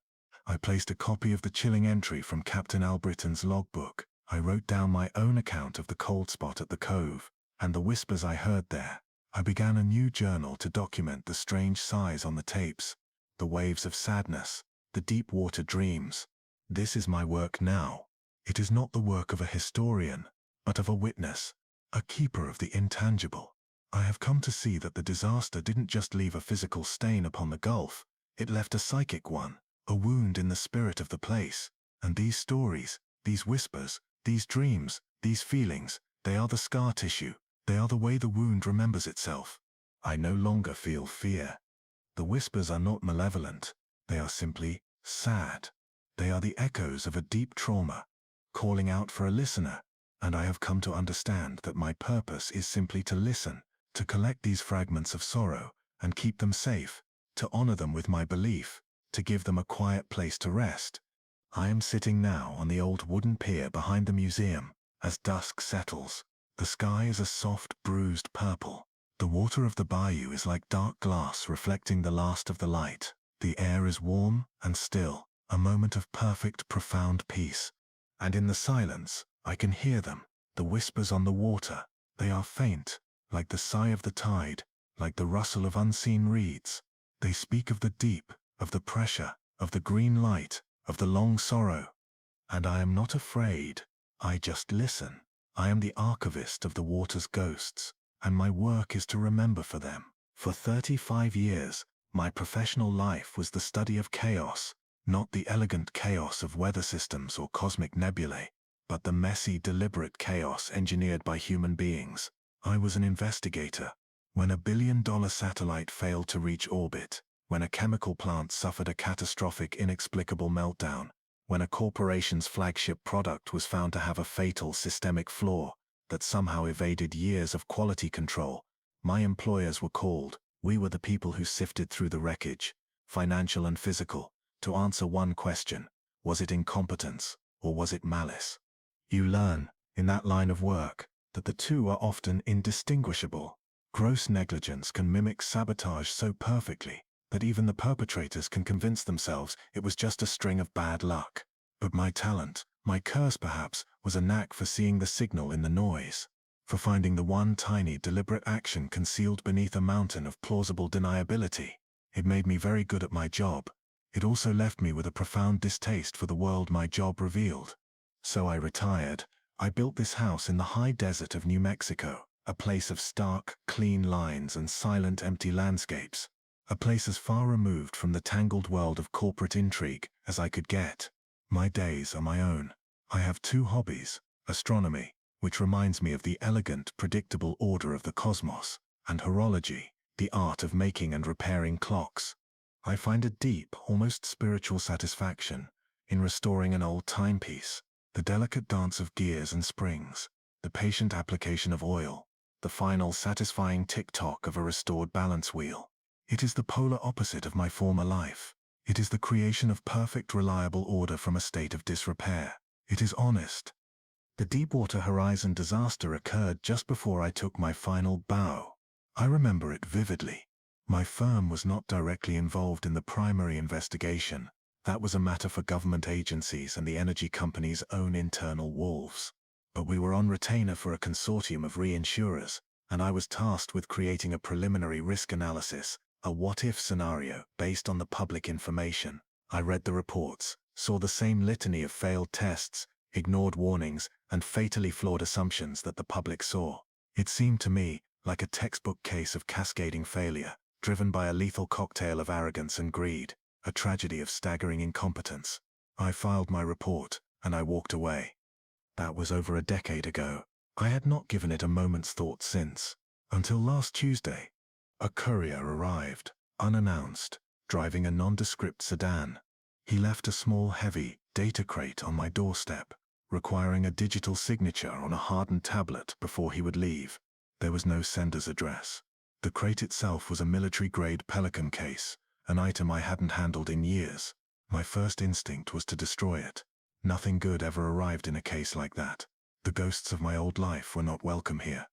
I placed a copy of the chilling entry from Captain Albritton's logbook. I wrote down my own account of the cold spot at the cove, and the whispers I heard there. I began a new journal to document the strange sighs on the tapes, the waves of sadness, the deep water dreams. This is my work now. It is not the work of a historian, but of a witness, a keeper of the intangible. I have come to see that the disaster didn't just leave a physical stain upon the Gulf, it left a psychic one, a wound in the spirit of the place. And these stories, these whispers, these dreams, these feelings, they are the scar tissue, they are the way the wound remembers itself. I no longer feel fear. The whispers are not malevolent, they are simply sad. They are the echoes of a deep trauma, calling out for a listener, and I have come to understand that my purpose is simply to listen, to collect these fragments of sorrow, and keep them safe, to honor them with my belief, to give them a quiet place to rest. I am sitting now on the old wooden pier behind the museum. As dusk settles, the sky is a soft, bruised purple. The water of the bayou is like dark glass reflecting the last of the light. The air is warm and still, a moment of perfect, profound peace. And in the silence, I can hear them, the whispers on the water. They are faint, like the sigh of the tide, like the rustle of unseen reeds. They speak of the deep, of the pressure, of the green light, of the long sorrow. And I am not afraid. I just listen. I am the archivist of the water's ghosts, and my work is to remember for them. For 35 years, my professional life was the study of chaos, not the elegant chaos of weather systems or cosmic nebulae, but the messy, deliberate chaos engineered by human beings. I was an investigator. When a billion-dollar satellite failed to reach orbit, when a chemical plant suffered a catastrophic, inexplicable meltdown, when a corporation's flagship product was found to have a fatal systemic flaw that somehow evaded years of quality control, my employers were called. We were the people who sifted through the wreckage, financial and physical, to answer one question: was it incompetence, or was it malice? You learn, in that line of work, that the two are often indistinguishable. Gross negligence can mimic sabotage so perfectly that even the perpetrators can convince themselves it was just a string of bad luck. But my talent, my curse perhaps, was a knack for seeing the signal in the noise, for finding the one tiny deliberate action concealed beneath a mountain of plausible deniability. It made me very good at my job. It also left me with a profound distaste for the world my job revealed. So I retired. I built this house in the high desert of New Mexico, a place of stark, clean lines and silent, empty landscapes, a place as far removed from the tangled world of corporate intrigue as I could get. My days are my own. I have two hobbies: astronomy, which reminds me of the elegant, predictable order of the cosmos, and horology, the art of making and repairing clocks. I find a deep, almost spiritual satisfaction in restoring an old timepiece, the delicate dance of gears and springs, the patient application of oil, the final satisfying tick-tock of a restored balance wheel. It is the polar opposite of my former life. It is the creation of perfect, reliable order from a state of disrepair. It is honest. The Deepwater Horizon disaster occurred just before I took my final bow. I remember it vividly. My firm was not directly involved in the primary investigation. That was a matter for government agencies and the energy company's own internal wolves. But we were on retainer for a consortium of reinsurers, and I was tasked with creating a preliminary risk analysis, a what-if scenario based on the public information. I read the reports, saw the same litany of failed tests, ignored warnings, and fatally flawed assumptions that the public saw. It seemed to me like a textbook case of cascading failure, driven by a lethal cocktail of arrogance and greed, a tragedy of staggering incompetence. I filed my report, and I walked away. That was over a decade ago. I had not given it a moment's thought since. Until last Tuesday. A courier arrived, unannounced, driving a nondescript sedan. He left a small, heavy data crate on my doorstep, requiring a digital signature on a hardened tablet before he would leave. There was no sender's address. The crate itself was a military-grade Pelican case, an item I hadn't handled in years. My first instinct was to destroy it. Nothing good ever arrived in a case like that. The ghosts of my old life were not welcome here.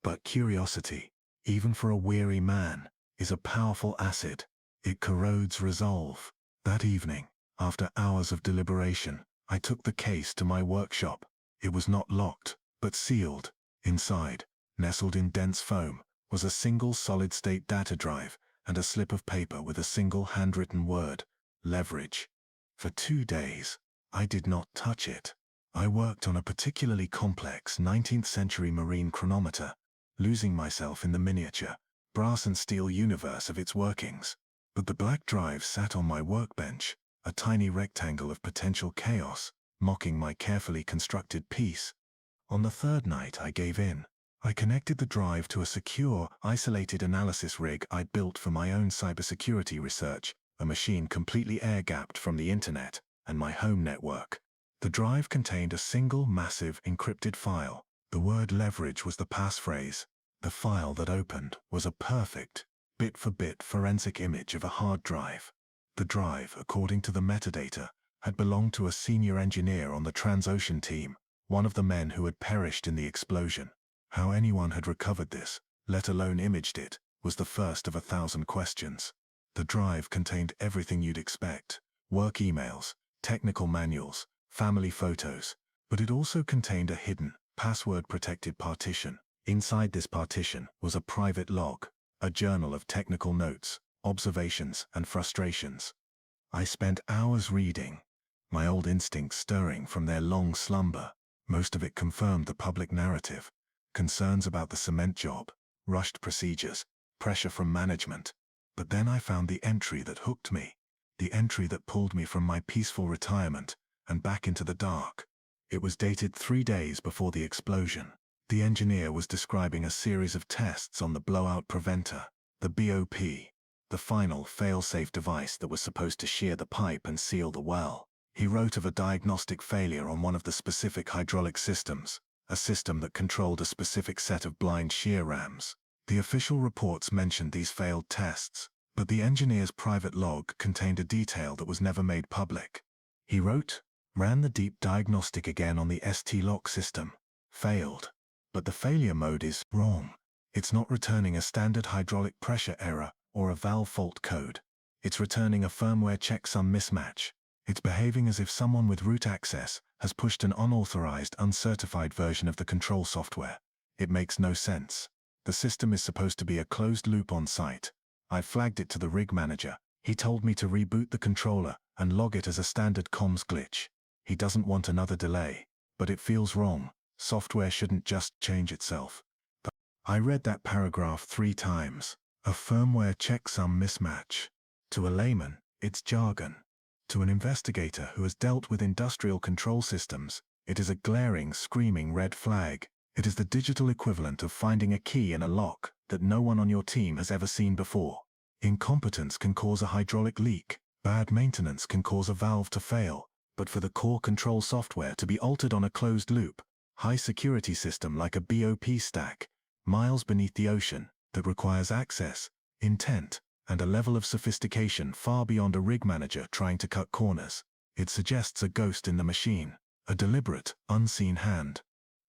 But curiosity, even for a weary man, is a powerful acid. It corrodes resolve. That evening, after hours of deliberation, I took the case to my workshop. It was not locked, but sealed. Inside, nestled in dense foam, was a single solid-state data drive and a slip of paper with a single handwritten word: leverage. For 2 days, I did not touch it. I worked on a particularly complex 19th-century marine chronometer, losing myself in the miniature, brass and steel universe of its workings. But the black drive sat on my workbench, a tiny rectangle of potential chaos, mocking my carefully constructed piece. On the third night, I gave in. I connected the drive to a secure, isolated analysis rig I'd built for my own cybersecurity research, a machine completely air-gapped from the internet and my home network. The drive contained a single, massive, encrypted file. The word leverage was the passphrase. The file that opened was a perfect, bit-for-bit forensic image of a hard drive. The drive, according to the metadata, had belonged to a senior engineer on the Transocean team, one of the men who had perished in the explosion. How anyone had recovered this, let alone imaged it, was the first of 1,000 questions. The drive contained everything you'd expect: work emails, technical manuals, family photos, but it also contained a hidden, password-protected partition. Inside this partition was a private log, a journal of technical notes, observations, and frustrations. I spent hours reading, my old instincts stirring from their long slumber. Most of it confirmed the public narrative: concerns about the cement job, rushed procedures, pressure from management. But then I found the entry that hooked me, the entry that pulled me from my peaceful retirement and back into the dark. It was dated 3 days before the explosion. The engineer was describing a series of tests on the blowout preventer, the BOP, the final fail-safe device that was supposed to shear the pipe and seal the well. He wrote of a diagnostic failure on one of the specific hydraulic systems, a system that controlled a specific set of blind shear rams. The official reports mentioned these failed tests, but the engineer's private log contained a detail that was never made public. He wrote, "Ran the deep diagnostic again on the ST-lock system. Failed. But the failure mode is wrong. It's not returning a standard hydraulic pressure error or a valve fault code. It's returning a firmware checksum mismatch. It's behaving as if someone with root access has pushed an unauthorized, uncertified version of the control software. It makes no sense. The system is supposed to be a closed loop on site. I flagged it to the rig manager. He told me to reboot the controller and log it as a standard comms glitch. He doesn't want another delay, but it feels wrong. Software shouldn't just change itself." I read that paragraph 3 times. A firmware checksum mismatch. To a layman, it's jargon. To an investigator who has dealt with industrial control systems, it is a glaring, screaming red flag. It is the digital equivalent of finding a key in a lock that no one on your team has ever seen before. Incompetence can cause a hydraulic leak. Bad maintenance can cause a valve to fail. But for the core control software to be altered on a closed-loop, high-security system like a BOP stack, miles beneath the ocean, that requires access, intent, and a level of sophistication far beyond a rig manager trying to cut corners, it suggests a ghost in the machine, a deliberate, unseen hand.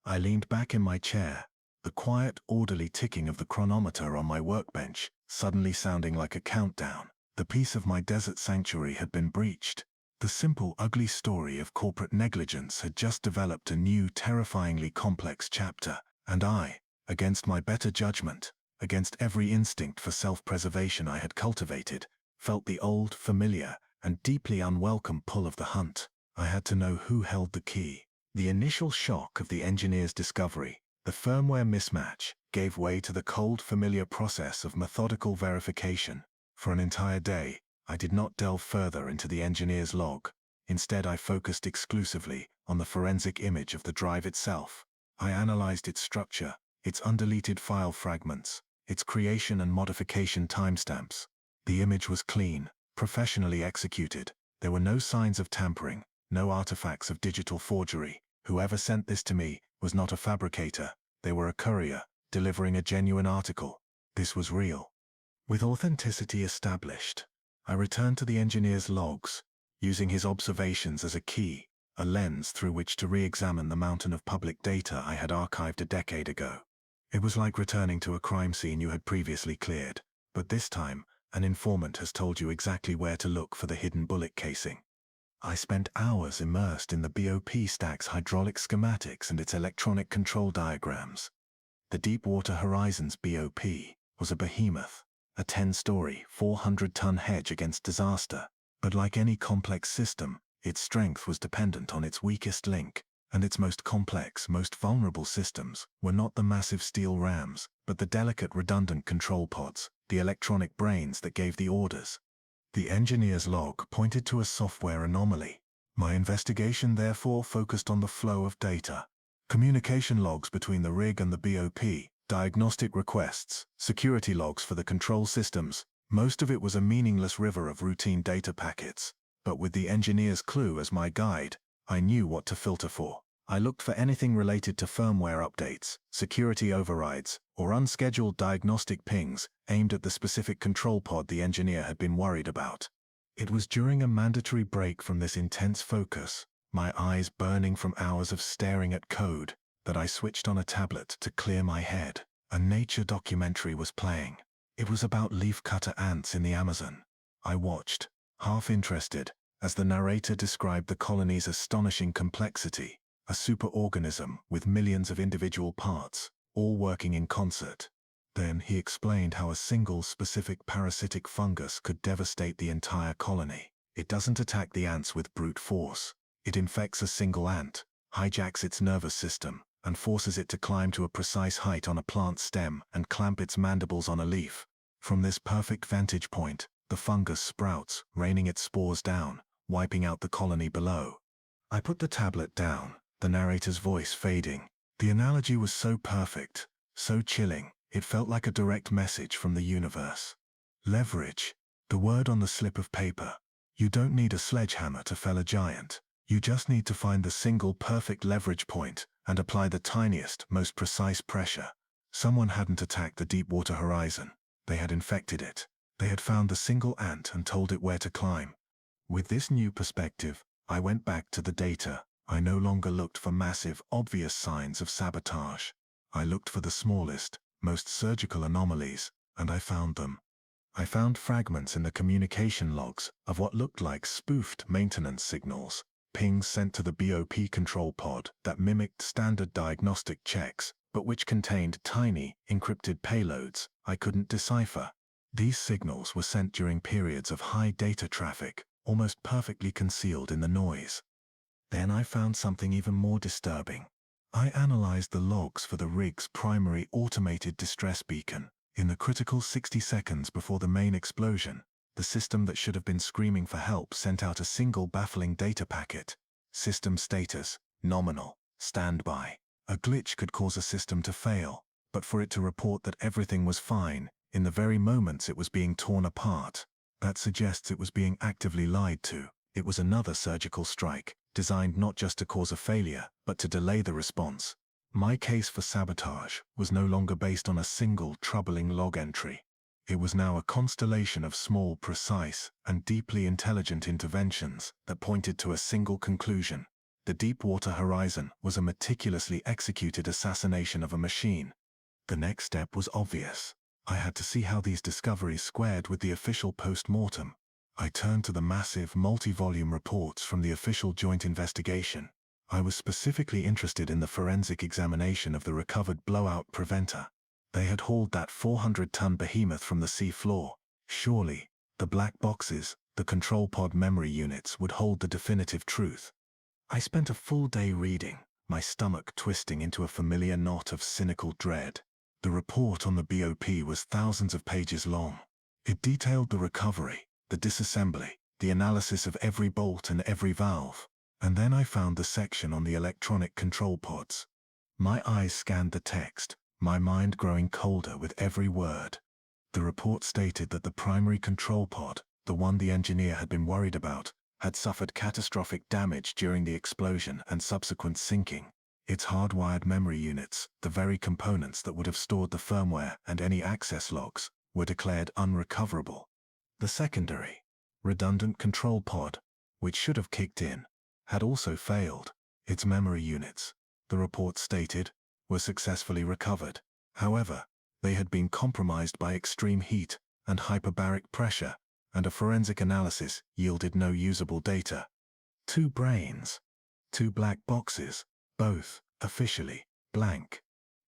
I leaned back in my chair, the quiet, orderly ticking of the chronometer on my workbench suddenly sounding like a countdown. The peace of my desert sanctuary had been breached. The simple, ugly story of corporate negligence had just developed a new, terrifyingly complex chapter, and I, against my better judgment, against every instinct for self-preservation I had cultivated, felt the old, familiar, and deeply unwelcome pull of the hunt. I had to know who held the key. The initial shock of the engineer's discovery, the firmware mismatch, gave way to the cold, familiar process of methodical verification. For an entire day, I did not delve further into the engineer's log. Instead, I focused exclusively on the forensic image of the drive itself. I analyzed its structure, its undeleted file fragments, its creation and modification timestamps. The image was clean, professionally executed. There were no signs of tampering, no artifacts of digital forgery. Whoever sent this to me was not a fabricator. They were a courier, delivering a genuine article. This was real. With authenticity established, I returned to the engineer's logs, using his observations as a key, a lens through which to re-examine the mountain of public data I had archived a decade ago. It was like returning to a crime scene you had previously cleared, but this time, an informant has told you exactly where to look for the hidden bullet casing. I spent hours immersed in the BOP stack's hydraulic schematics and its electronic control diagrams. The Deepwater Horizon's BOP was a behemoth, a 10-story, 400-ton hedge against disaster. But like any complex system, its strength was dependent on its weakest link, and its most complex, most vulnerable systems were not the massive steel rams, but the delicate redundant control pods, the electronic brains that gave the orders. The engineer's log pointed to a software anomaly. My investigation therefore focused on the flow of data. Communication logs between the rig and the BOP, diagnostic requests, security logs for the control systems. Most of it was a meaningless river of routine data packets. But with the engineer's clue as my guide, I knew what to filter for. I looked for anything related to firmware updates, security overrides, or unscheduled diagnostic pings aimed at the specific control pod the engineer had been worried about. It was during a mandatory break from this intense focus, my eyes burning from hours of staring at code, that I switched on a tablet to clear my head. A nature documentary was playing. It was about leafcutter ants in the Amazon. I watched, half interested, as the narrator described the colony's astonishing complexity, a superorganism with millions of individual parts, all working in concert. Then he explained how a single specific parasitic fungus could devastate the entire colony. It doesn't attack the ants with brute force. It infects a single ant, hijacks its nervous system, and forces it to climb to a precise height on a plant stem and clamp its mandibles on a leaf. From this perfect vantage point, the fungus sprouts, raining its spores down, wiping out the colony below. I put the tablet down, the narrator's voice fading. The analogy was so perfect, so chilling, it felt like a direct message from the universe. Leverage, the word on the slip of paper. You don't need a sledgehammer to fell a giant. You just need to find the single perfect leverage point and apply the tiniest, most precise pressure. Someone hadn't attacked the Deepwater Horizon. They had infected it. They had found the single ant and told it where to climb. With this new perspective, I went back to the data. I no longer looked for massive, obvious signs of sabotage. I looked for the smallest, most surgical anomalies, and I found them. I found fragments in the communication logs of what looked like spoofed maintenance signals, pings sent to the BOP control pod that mimicked standard diagnostic checks, but which contained tiny, encrypted payloads I couldn't decipher. These signals were sent during periods of high data traffic, almost perfectly concealed in the noise. Then I found something even more disturbing. I analyzed the logs for the rig's primary automated distress beacon. In the critical 60 seconds before the main explosion, the system that should have been screaming for help sent out a single baffling data packet. System status, nominal, standby. A glitch could cause a system to fail, but for it to report that everything was fine, in the very moments it was being torn apart. That suggests it was being actively lied to. It was another surgical strike, designed not just to cause a failure, but to delay the response. My case for sabotage was no longer based on a single troubling log entry. It was now a constellation of small, precise, and deeply intelligent interventions that pointed to a single conclusion. The Deepwater Horizon was a meticulously executed assassination of a machine. The next step was obvious. I had to see how these discoveries squared with the official post-mortem. I turned to the massive, multi-volume reports from the official joint investigation. I was specifically interested in the forensic examination of the recovered blowout preventer. They had hauled that 400-ton behemoth from the sea floor. Surely, the black boxes, the control pod memory units, would hold the definitive truth. I spent a full day reading, my stomach twisting into a familiar knot of cynical dread. The report on the BOP was thousands of pages long. It detailed the recovery, the disassembly, the analysis of every bolt and every valve. And then I found the section on the electronic control pods. My eyes scanned the text, my mind growing colder with every word. The report stated that the primary control pod, the one the engineer had been worried about, had suffered catastrophic damage during the explosion and subsequent sinking. Its hardwired memory units, the very components that would have stored the firmware and any access logs, were declared unrecoverable. The secondary, redundant control pod, which should have kicked in, had also failed. Its memory units, the report stated, were successfully recovered. However, they had been compromised by extreme heat and hyperbaric pressure, and a forensic analysis yielded no usable data. 2 brains. 2 black boxes, both, officially, blank.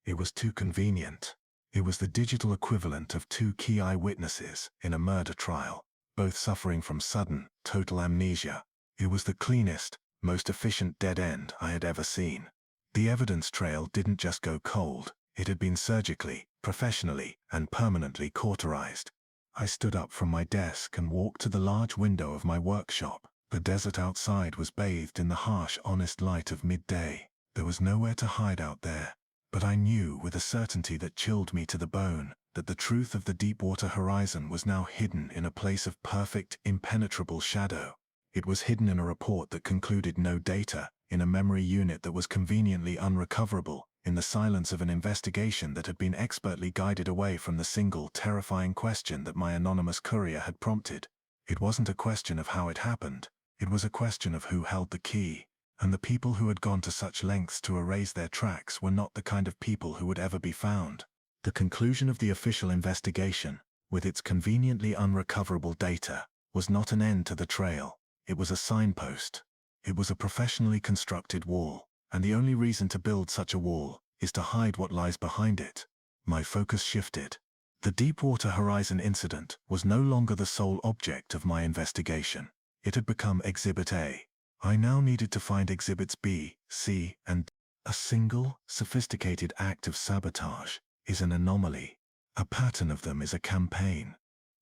It was too convenient. It was the digital equivalent of 2 key eyewitnesses in a murder trial, both suffering from sudden, total amnesia. It was the cleanest, most efficient dead end I had ever seen. The evidence trail didn't just go cold, it had been surgically, professionally, and permanently cauterized. I stood up from my desk and walked to the large window of my workshop. The desert outside was bathed in the harsh, honest light of midday. There was nowhere to hide out there. But I knew with a certainty that chilled me to the bone that the truth of the Deepwater Horizon was now hidden in a place of perfect, impenetrable shadow. It was hidden in a report that concluded no data, in a memory unit that was conveniently unrecoverable, in the silence of an investigation that had been expertly guided away from the single, terrifying question that my anonymous courier had prompted. It wasn't a question of how it happened. It was a question of who held the key. And the people who had gone to such lengths to erase their tracks were not the kind of people who would ever be found. The conclusion of the official investigation, with its conveniently unrecoverable data, was not an end to the trail. It was a signpost. It was a professionally constructed wall, and the only reason to build such a wall is to hide what lies behind it. My focus shifted. The Deepwater Horizon incident was no longer the sole object of my investigation. It had become Exhibit A. I now needed to find Exhibits B, C, and D. A single, sophisticated act of sabotage is an anomaly. A pattern of them is a campaign.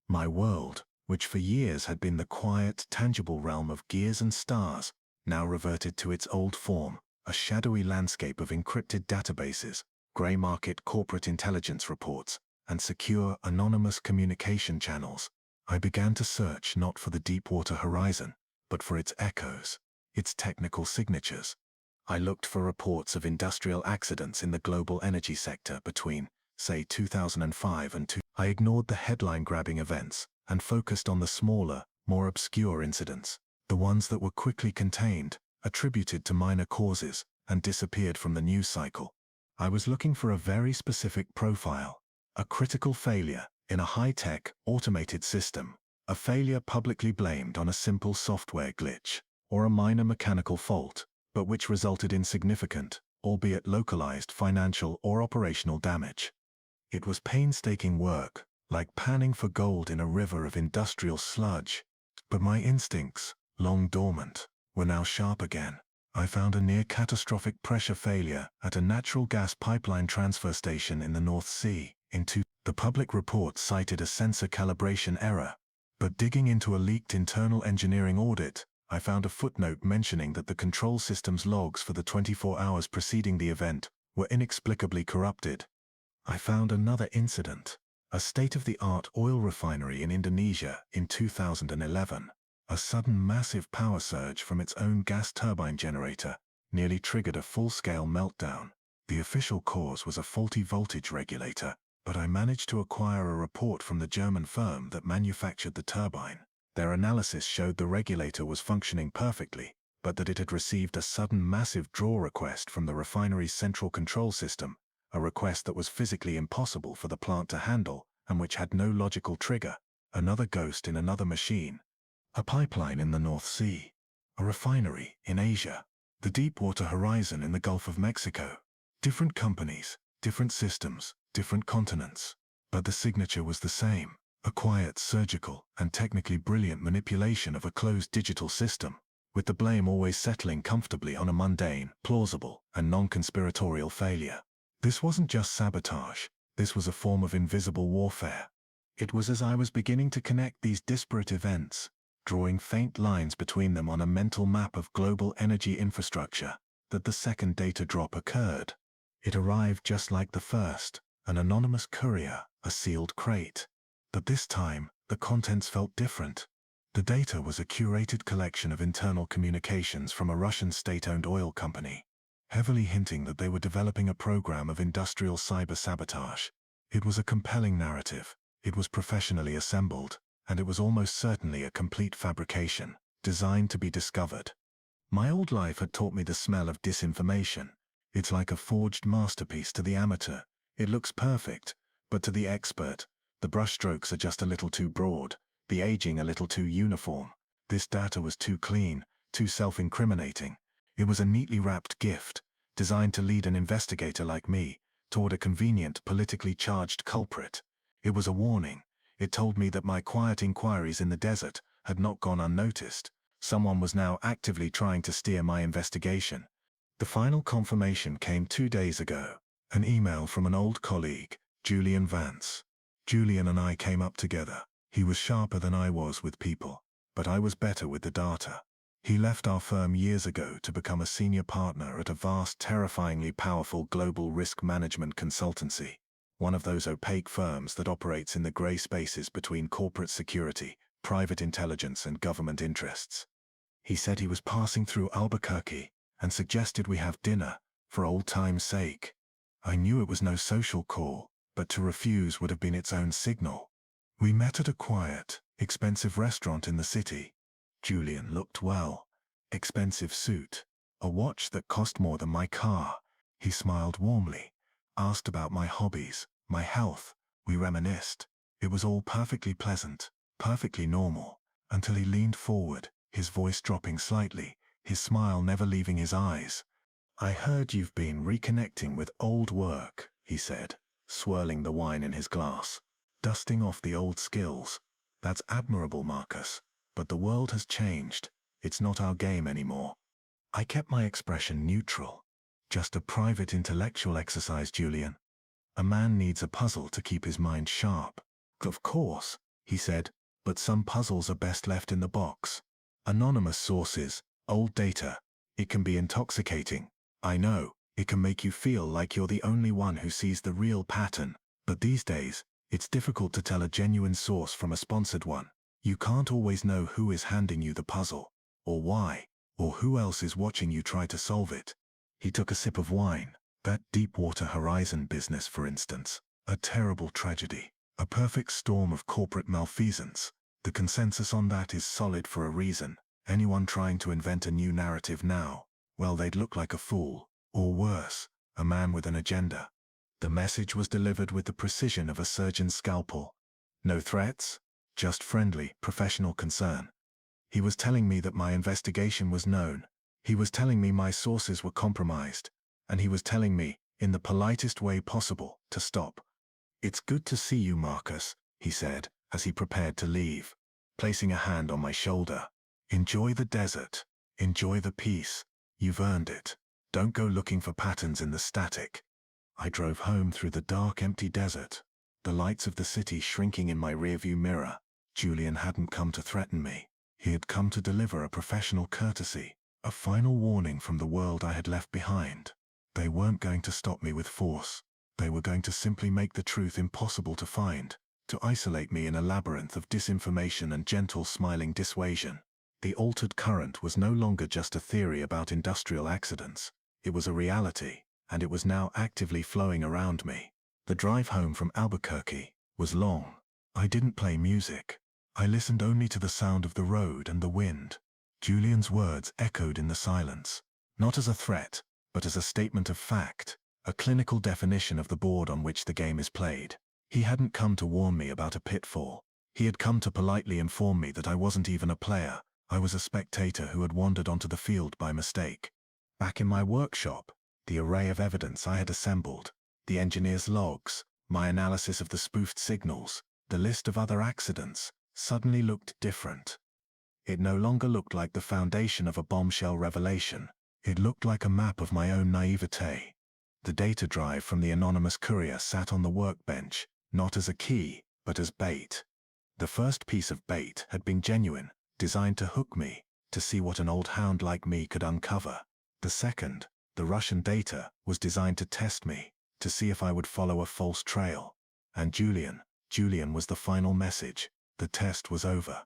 My world, which for years had been the quiet, tangible realm of gears and stars, now reverted to its old form, a shadowy landscape of encrypted databases, grey market corporate intelligence reports, and secure, anonymous communication channels. I began to search not for the Deepwater Horizon, but for its echoes, its technical signatures. I looked for reports of industrial accidents in the global energy sector between, say, 2005 and 2000. I ignored the headline-grabbing events and focused on the smaller, more obscure incidents, the ones that were quickly contained, attributed to minor causes, and disappeared from the news cycle. I was looking for a very specific profile, a critical failure in a high-tech, automated system, a failure publicly blamed on a simple software glitch, or a minor mechanical fault, but which resulted in significant, albeit localized financial or operational damage. It was painstaking work, like panning for gold in a river of industrial sludge. But my instincts, long dormant, were now sharp again. I found a near-catastrophic pressure failure at a natural gas pipeline transfer station in the North Sea. The public report cited a sensor calibration error, but digging into a leaked internal engineering audit, I found a footnote mentioning that the control system's logs for the 24 hours preceding the event were inexplicably corrupted. I found another incident, A state-of-the-art oil refinery in Indonesia in 2011. A sudden massive power surge from its own gas turbine generator nearly triggered a full-scale meltdown. The official cause was a faulty voltage regulator, but I managed to acquire a report from the German firm that manufactured the turbine. Their analysis showed the regulator was functioning perfectly, but that it had received a sudden massive draw request from the refinery's central control system, a request that was physically impossible for the plant to handle and which had no logical trigger. Another ghost in another machine. A pipeline in the North Sea. A refinery in Asia. The Deepwater Horizon in the Gulf of Mexico. Different companies, different systems, different continents. But the signature was the same. A quiet, surgical, and technically brilliant manipulation of a closed digital system, with the blame always settling comfortably on a mundane, plausible, and non-conspiratorial failure. This wasn't just sabotage. This was a form of invisible warfare. It was as I was beginning to connect these disparate events, drawing faint lines between them on a mental map of global energy infrastructure, that the second data drop occurred. It arrived just like the first, an anonymous courier, a sealed crate. But this time, the contents felt different. The data was a curated collection of internal communications from a Russian state-owned oil company, heavily hinting that they were developing a program of industrial cyber-sabotage. It was a compelling narrative. It was professionally assembled, and it was almost certainly a complete fabrication, designed to be discovered. My old life had taught me the smell of disinformation. It's like a forged masterpiece to the amateur. It looks perfect, but to the expert, the brushstrokes are just a little too broad, the aging a little too uniform. This data was too clean, too self-incriminating. It was a neatly wrapped gift, designed to lead an investigator like me toward a convenient, politically charged culprit. It was a warning. It told me that my quiet inquiries in the desert had not gone unnoticed. Someone was now actively trying to steer my investigation. The final confirmation came 2 days ago. An email from an old colleague, Julian Vance. Julian and I came up together. He was sharper than I was with people, but I was better with the data. He left our firm years ago to become a senior partner at a vast, terrifyingly powerful global risk management consultancy. One of those opaque firms that operates in the grey spaces between corporate security, private intelligence, and government interests. He said he was passing through Albuquerque and suggested we have dinner, for old time's sake. I knew it was no social call, but to refuse would have been its own signal. We met at a quiet, expensive restaurant in the city. Julian looked well. Expensive suit. A watch that cost more than my car. He smiled warmly. Asked about my hobbies, my health. We reminisced. It was all perfectly pleasant, perfectly normal, until he leaned forward, his voice dropping slightly, his smile never leaving his eyes. I heard you've been reconnecting with old work, he said, swirling the wine in his glass. Dusting off the old skills. That's admirable, Marcus. But the world has changed. It's not our game anymore. I kept my expression neutral. Just a private intellectual exercise, Julian. A man needs a puzzle to keep his mind sharp. Of course, he said, but some puzzles are best left in the box. Anonymous sources, old data. It can be intoxicating. I know, it can make you feel like you're the only one who sees the real pattern. But these days, it's difficult to tell a genuine source from a sponsored one. You can't always know who is handing you the puzzle, or why, or who else is watching you try to solve it. He took a sip of wine. That Deepwater Horizon business, for instance. A terrible tragedy. A perfect storm of corporate malfeasance. The consensus on that is solid for a reason. Anyone trying to invent a new narrative now, well, they'd look like a fool. Or worse, a man with an agenda. The message was delivered with the precision of a surgeon's scalpel. No threats, just friendly, professional concern. He was telling me that my investigation was known. He was telling me my sources were compromised. And he was telling me, in the politest way possible, to stop. It's good to see you, Marcus, he said, as he prepared to leave, placing a hand on my shoulder. Enjoy the desert. Enjoy the peace. You've earned it. Don't go looking for patterns in the static. I drove home through the dark, empty desert, the lights of the city shrinking in my rearview mirror. Julian hadn't come to threaten me. He had come to deliver a professional courtesy, a final warning from the world I had left behind. They weren't going to stop me with force. They were going to simply make the truth impossible to find, to isolate me in a labyrinth of disinformation and gentle smiling dissuasion. The altered current was no longer just a theory about industrial accidents. It was a reality, and it was now actively flowing around me. The drive home from Albuquerque was long. I didn't play music. I listened only to the sound of the road and the wind. Julian's words echoed in the silence, not as a threat, but as a statement of fact, a clinical definition of the board on which the game is played. He hadn't come to warn me about a pitfall. He had come to politely inform me that I wasn't even a player. I was a spectator who had wandered onto the field by mistake. Back in my workshop, the array of evidence I had assembled, the engineer's logs, my analysis of the spoofed signals, the list of other accidents, suddenly looked different. It no longer looked like the foundation of a bombshell revelation. It looked like a map of my own naivete. The data drive from the anonymous courier sat on the workbench, not as a key, but as bait. The first piece of bait had been genuine, designed to hook me, to see what an old hound like me could uncover. The second, the Russian data, was designed to test me, to see if I would follow a false trail. And Julian was the final message. The test was over.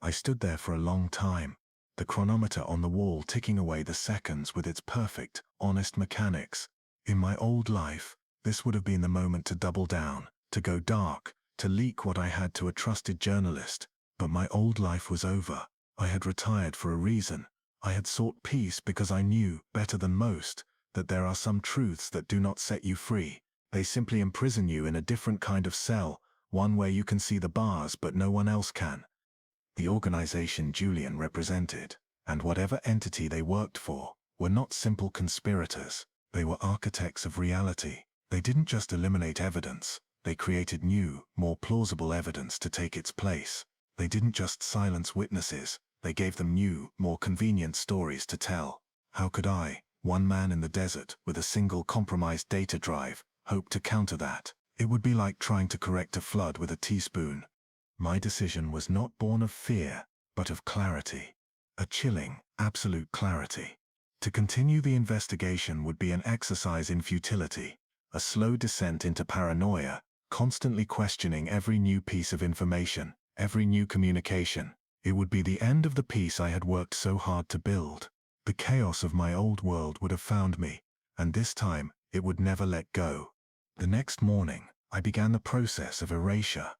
I stood there for a long time, the chronometer on the wall ticking away the seconds with its perfect, honest mechanics. In my old life, this would have been the moment to double down, to go dark, to leak what I had to a trusted journalist. But my old life was over. I had retired for a reason. I had sought peace because I knew, better than most, that there are some truths that do not set you free. They simply imprison you in a different kind of cell, one where you can see the bars but no one else can. The organization Julian represented, and whatever entity they worked for, were not simple conspirators. They were architects of reality. They didn't just eliminate evidence. They created new, more plausible evidence to take its place. They didn't just silence witnesses. They gave them new, more convenient stories to tell. How could I, one man in the desert with a single compromised data drive, hope to counter that? It would be like trying to correct a flood with a teaspoon. My decision was not born of fear, but of clarity. A chilling, absolute clarity. To continue the investigation would be an exercise in futility, a slow descent into paranoia, constantly questioning every new piece of information, every new communication. It would be the end of the peace I had worked so hard to build. The chaos of my old world would have found me, and this time it would never let go. The next morning, I began the process of erasure.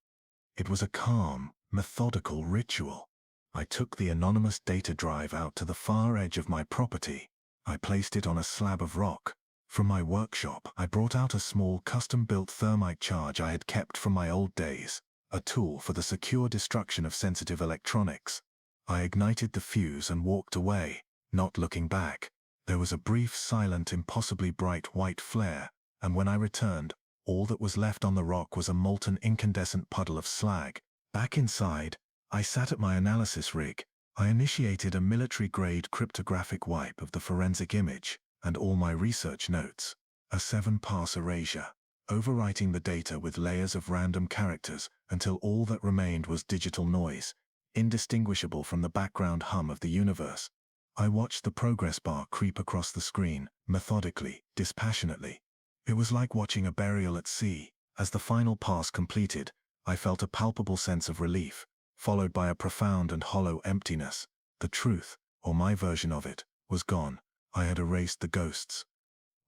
It was a calm, methodical ritual. I took the anonymous data drive out to the far edge of my property. I placed it on a slab of rock. From my workshop, I brought out a small custom-built thermite charge I had kept from my old days, a tool for the secure destruction of sensitive electronics. I ignited the fuse and walked away, not looking back. There was a brief, silent, impossibly bright white flare, and when I returned, all that was left on the rock was a molten incandescent puddle of slag. Back inside, I sat at my analysis rig. I initiated a military-grade cryptographic wipe of the forensic image and all my research notes. A 7-pass erasure, overwriting the data with layers of random characters until all that remained was digital noise, indistinguishable from the background hum of the universe. I watched the progress bar creep across the screen, methodically, dispassionately. It was like watching a burial at sea. As the final pass completed, I felt a palpable sense of relief, followed by a profound and hollow emptiness. The truth, or my version of it, was gone. I had erased the ghosts.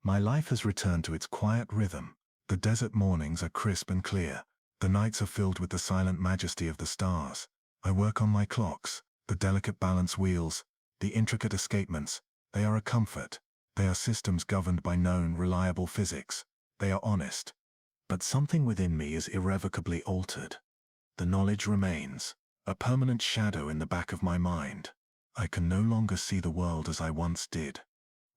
My life has returned to its quiet rhythm. The desert mornings are crisp and clear. The nights are filled with the silent majesty of the stars. I work on my clocks, the delicate balance wheels, the intricate escapements. They are a comfort. They are systems governed by known, reliable physics. They are honest. But something within me is irrevocably altered. The knowledge remains, a permanent shadow in the back of my mind. I can no longer see the world as I once did.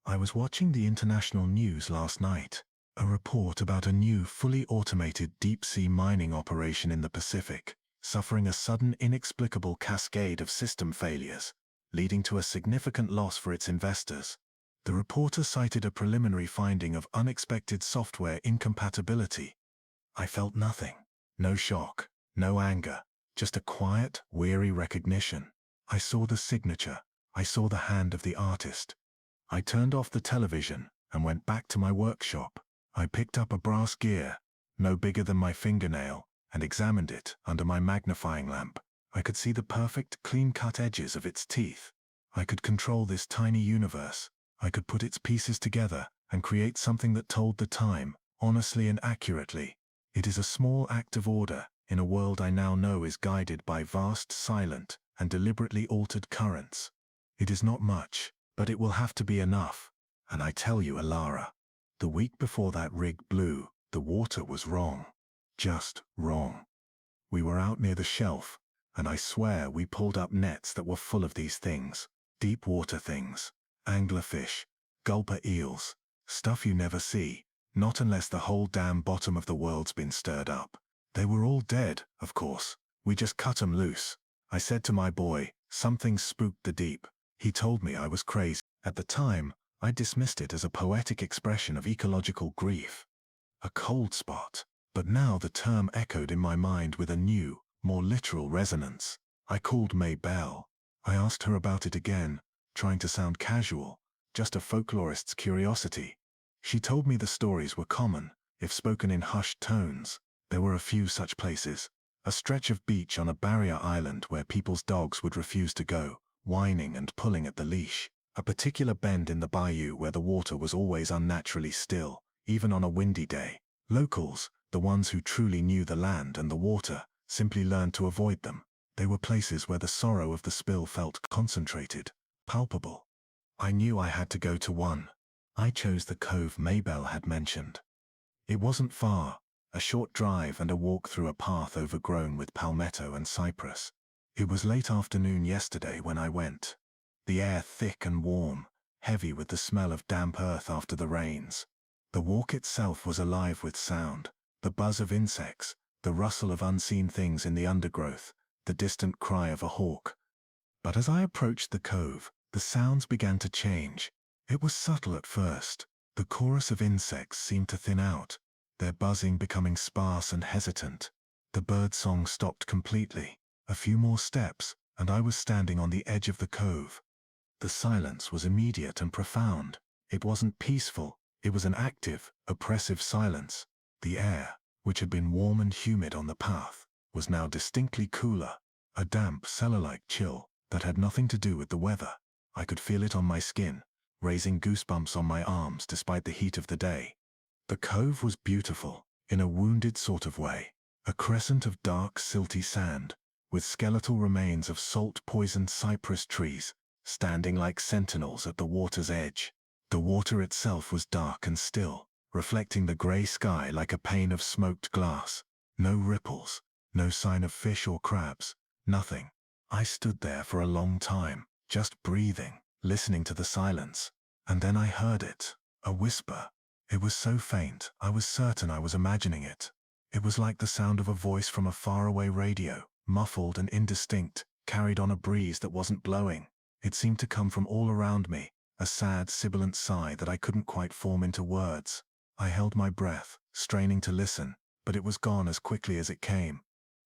I was watching the international news last night. A report about a new, fully automated deep-sea mining operation in the Pacific, suffering a sudden, inexplicable cascade of system failures, leading to a significant loss for its investors. The reporter cited a preliminary finding of unexpected software incompatibility. I felt nothing. No shock, no anger, just a quiet, weary recognition. I saw the signature. I saw the hand of the artist. I turned off the television and went back to my workshop. I picked up a brass gear, no bigger than my fingernail, and examined it under my magnifying lamp. I could see the perfect, clean-cut edges of its teeth. I could control this tiny universe. I could put its pieces together and create something that told the time, honestly and accurately. It is a small act of order in a world I now know is guided by vast, silent, and deliberately altered currents. It is not much, but it will have to be enough. And I tell you, Alara, the week before that rig blew, the water was wrong. Just wrong. We were out near the shelf, and I swear we pulled up nets that were full of these things. Deep water things. Anglerfish. Gulper eels. Stuff you never see, not unless the whole damn bottom of the world's been stirred up. They were all dead, of course. We just cut 'em loose. I said to my boy, something spooked the deep. He told me I was crazy. At the time, I dismissed it as a poetic expression of ecological grief. A cold spot. But now the term echoed in my mind with a new, more literal resonance. I called May Bell. I asked her about it again, trying to sound casual, just a folklorist's curiosity. She told me the stories were common, if spoken in hushed tones. There were a few such places. A stretch of beach on a barrier island where people's dogs would refuse to go, whining and pulling at the leash. A particular bend in the bayou where the water was always unnaturally still, even on a windy day. Locals, the ones who truly knew the land and the water, simply learned to avoid them. They were places where the sorrow of the spill felt concentrated, palpable. I knew I had to go to one. I chose the cove Maybelle had mentioned. It wasn't far, a short drive and a walk through a path overgrown with palmetto and cypress. It was late afternoon yesterday when I went. The air thick and warm, heavy with the smell of damp earth after the rains. The walk itself was alive with sound, the buzz of insects, the rustle of unseen things in the undergrowth, the distant cry of a hawk. But as I approached the cove, the sounds began to change. It was subtle at first. The chorus of insects seemed to thin out, their buzzing becoming sparse and hesitant. The birdsong stopped completely. A few more steps, and I was standing on the edge of the cove. The silence was immediate and profound. It wasn't peaceful. It was an active, oppressive silence. The air, which had been warm and humid on the path, was now distinctly cooler, a damp, cellar-like chill that had nothing to do with the weather. I could feel it on my skin, raising goosebumps on my arms despite the heat of the day. The cove was beautiful, in a wounded sort of way, a crescent of dark, silty sand, with skeletal remains of salt-poisoned cypress trees, standing like sentinels at the water's edge. The water itself was dark and still, reflecting the grey sky like a pane of smoked glass. No ripples, no sign of fish or crabs, nothing. I stood there for a long time, just breathing, listening to the silence. And then I heard it, a whisper. It was so faint, I was certain I was imagining it. It was like the sound of a voice from a faraway radio, muffled and indistinct, carried on a breeze that wasn't blowing. It seemed to come from all around me, a sad, sibilant sigh that I couldn't quite form into words. I held my breath, straining to listen, but it was gone as quickly as it came.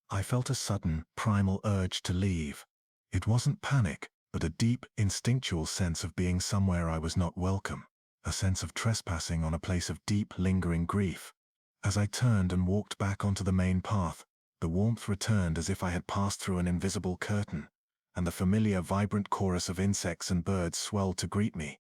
I felt a sudden, primal urge to leave. It wasn't panic, but a deep, instinctual sense of being somewhere I was not welcome, a sense of trespassing on a place of deep, lingering grief. As I turned and walked back onto the main path, the warmth returned as if I had passed through an invisible curtain, and the familiar, vibrant chorus of insects and birds swelled to greet me.